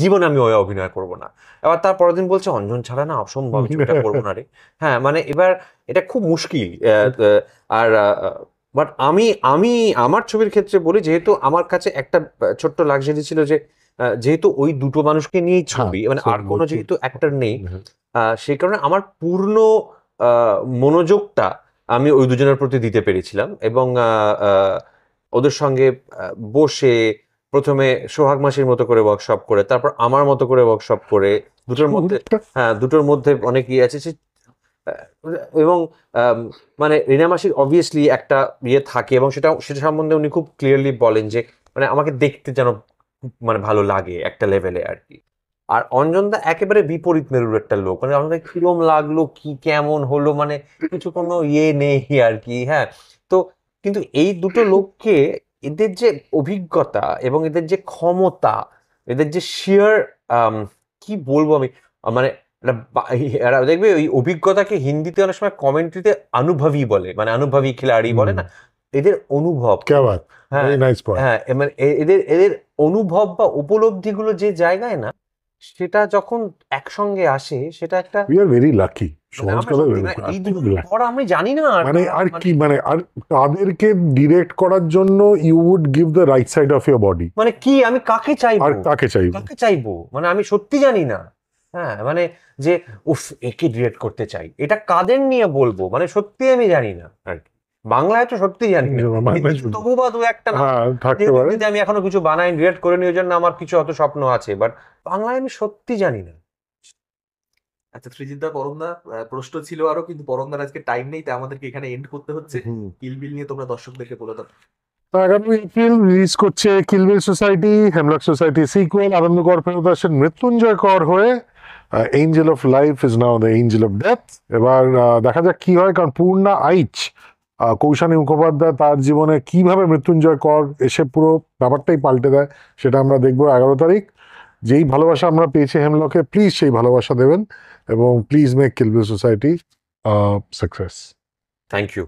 জীবনে আমি ওই অভিনয় করবো না। এবার তার পরের দিন বলছে অঞ্জন ছাড়া না অসম্ভব, আমি ছবিটা করবো না রে। হ্যাঁ, মানে এবার এটা খুব মুশকিল। আর বাট আমি আমার ছবির ক্ষেত্রে বলি, যেহেতু আমার কাছে একটা ছোট্ট লাক্সারি ছিল যে যেহেতু ওই দুটো মানুষকে নিয়েই ছবি, মানে আর কোনো যেহেতু অ্যাক্টর নেই, সেই কারণে আমার পূর্ণ মনোযোগটা আমি ওই দুজনের প্রতি দিতে পেরেছিলাম, এবং ওদের সঙ্গে বসে প্রথমে সোহাগ মাসির মতো করে ওয়ার্কশপ করে, তারপর আমার মতো করে ওয়ার্কশপ করে, দুটোর মধ্যে অনেক ইয়ে আছে। এবং মানে রিনা মাসির অবভিয়াসলি একটা ইয়ে থাকে, এবং সেটা সম্বন্ধে উনি খুব ক্লিয়ারলি বলেন যে মানে আমাকে দেখতে যেন মানে ভালো লাগে একটা লেভেলে আর কি। আর অঞ্জনদা একেবারে বিপরীত মেরুর একটা লোক, মানে আমাদের কিরম লাগলো, কি কেমন হলো, মানে কিছু কোনো ইয়ে নেই আর কি। হ্যাঁ, তো কিন্তু এই দুটো লোককে, এদের যে অভিজ্ঞতা এবং এদের যে ক্ষমতা, এদের যে শিয়ার কি বলবো আমি, মানে এরা দেখবে ওই অভিজ্ঞতাকে হিন্দিতে অনেক সময় কমেন্ট্রিতে অনুভবী বলে, মানে অনুভবী খিলাড়ি বলে না, এদের অনুভব। क्या बात, হ্যাঁ वेरी नाइस पॉइंट। হ্যাঁ, মানে এদের এদের অনুভব বা উপলব্ধিগুলো যে জায়গায় না, সেটা যখন একসঙ্গে আসে সেটা একটা, वी आर वेरी लकी, মানে সহজ আমরা কথা সত্যি মানে এই দুটোর পর আমি জানি না আর মানে আর কি, মানে আর তাদেরকে ডিরেক্ট করার জন্য you would give the right side of your body, মানে কি আমি কাকে চাইবো, আর কাকে চাইবো? কাকে চাইবো, মানে আমি সত্যি জানি না। হ্যাঁ মানে যে উফ একে ডিরেক্ট করতে চাই, এটা কাদের নিয়ে বলবো, মানে সত্যি আমি জানি না আর কি। বাংলায় তো সত্যি জানি না, হিন্দিতে তবু বা দু একটা না, হ্যাঁ থাকতে যেহেতু পারে। হিন্দিতে আমি এখনো কিছু বানাই, ডিরেক্ট করে নিয়ে জন্য আমার কিছু অত স্বপ্ন আছে, বাট বাংলায় আমি সত্যি জানি না। আচ্ছা সৃজিতদা, পরমদা, প্রশ্ন ছিল আরো, কিন্তু পরমদার আজকে টাইম নেই, তাই আমাদেরকে এখানে এন্ড করতে হচ্ছে। কিল বিল নিয়ে তোমরা দর্শকদেরকে বলে দাও। আগামী এপ্রিল রিলিজ করছে কিলবিল সোসাইটি, হেমলক সোসাইটি সিকুয়েল। আনন্দ কর ফেরত আসেন মৃত্যুঞ্জয় কর হয়ে। Angel of life is now the Angel of death. এবার দেখা যাক কি হয়, কারণ পূর্ণা আইচ, কৌশানী মুখোপাধ্যায় তার জীবনে কিভাবে মৃত্যুঞ্জয় কর এসে পুরো ব্যাপারটাই পাল্টে দেয়, সেটা আমরা দেখবো 11 তারিখ। যেই ভালোবাসা আমরা পেয়েছি হেমলকে, প্লিজ সেই ভালোবাসা দেবেন এবং please make Killbill society success. Thank you.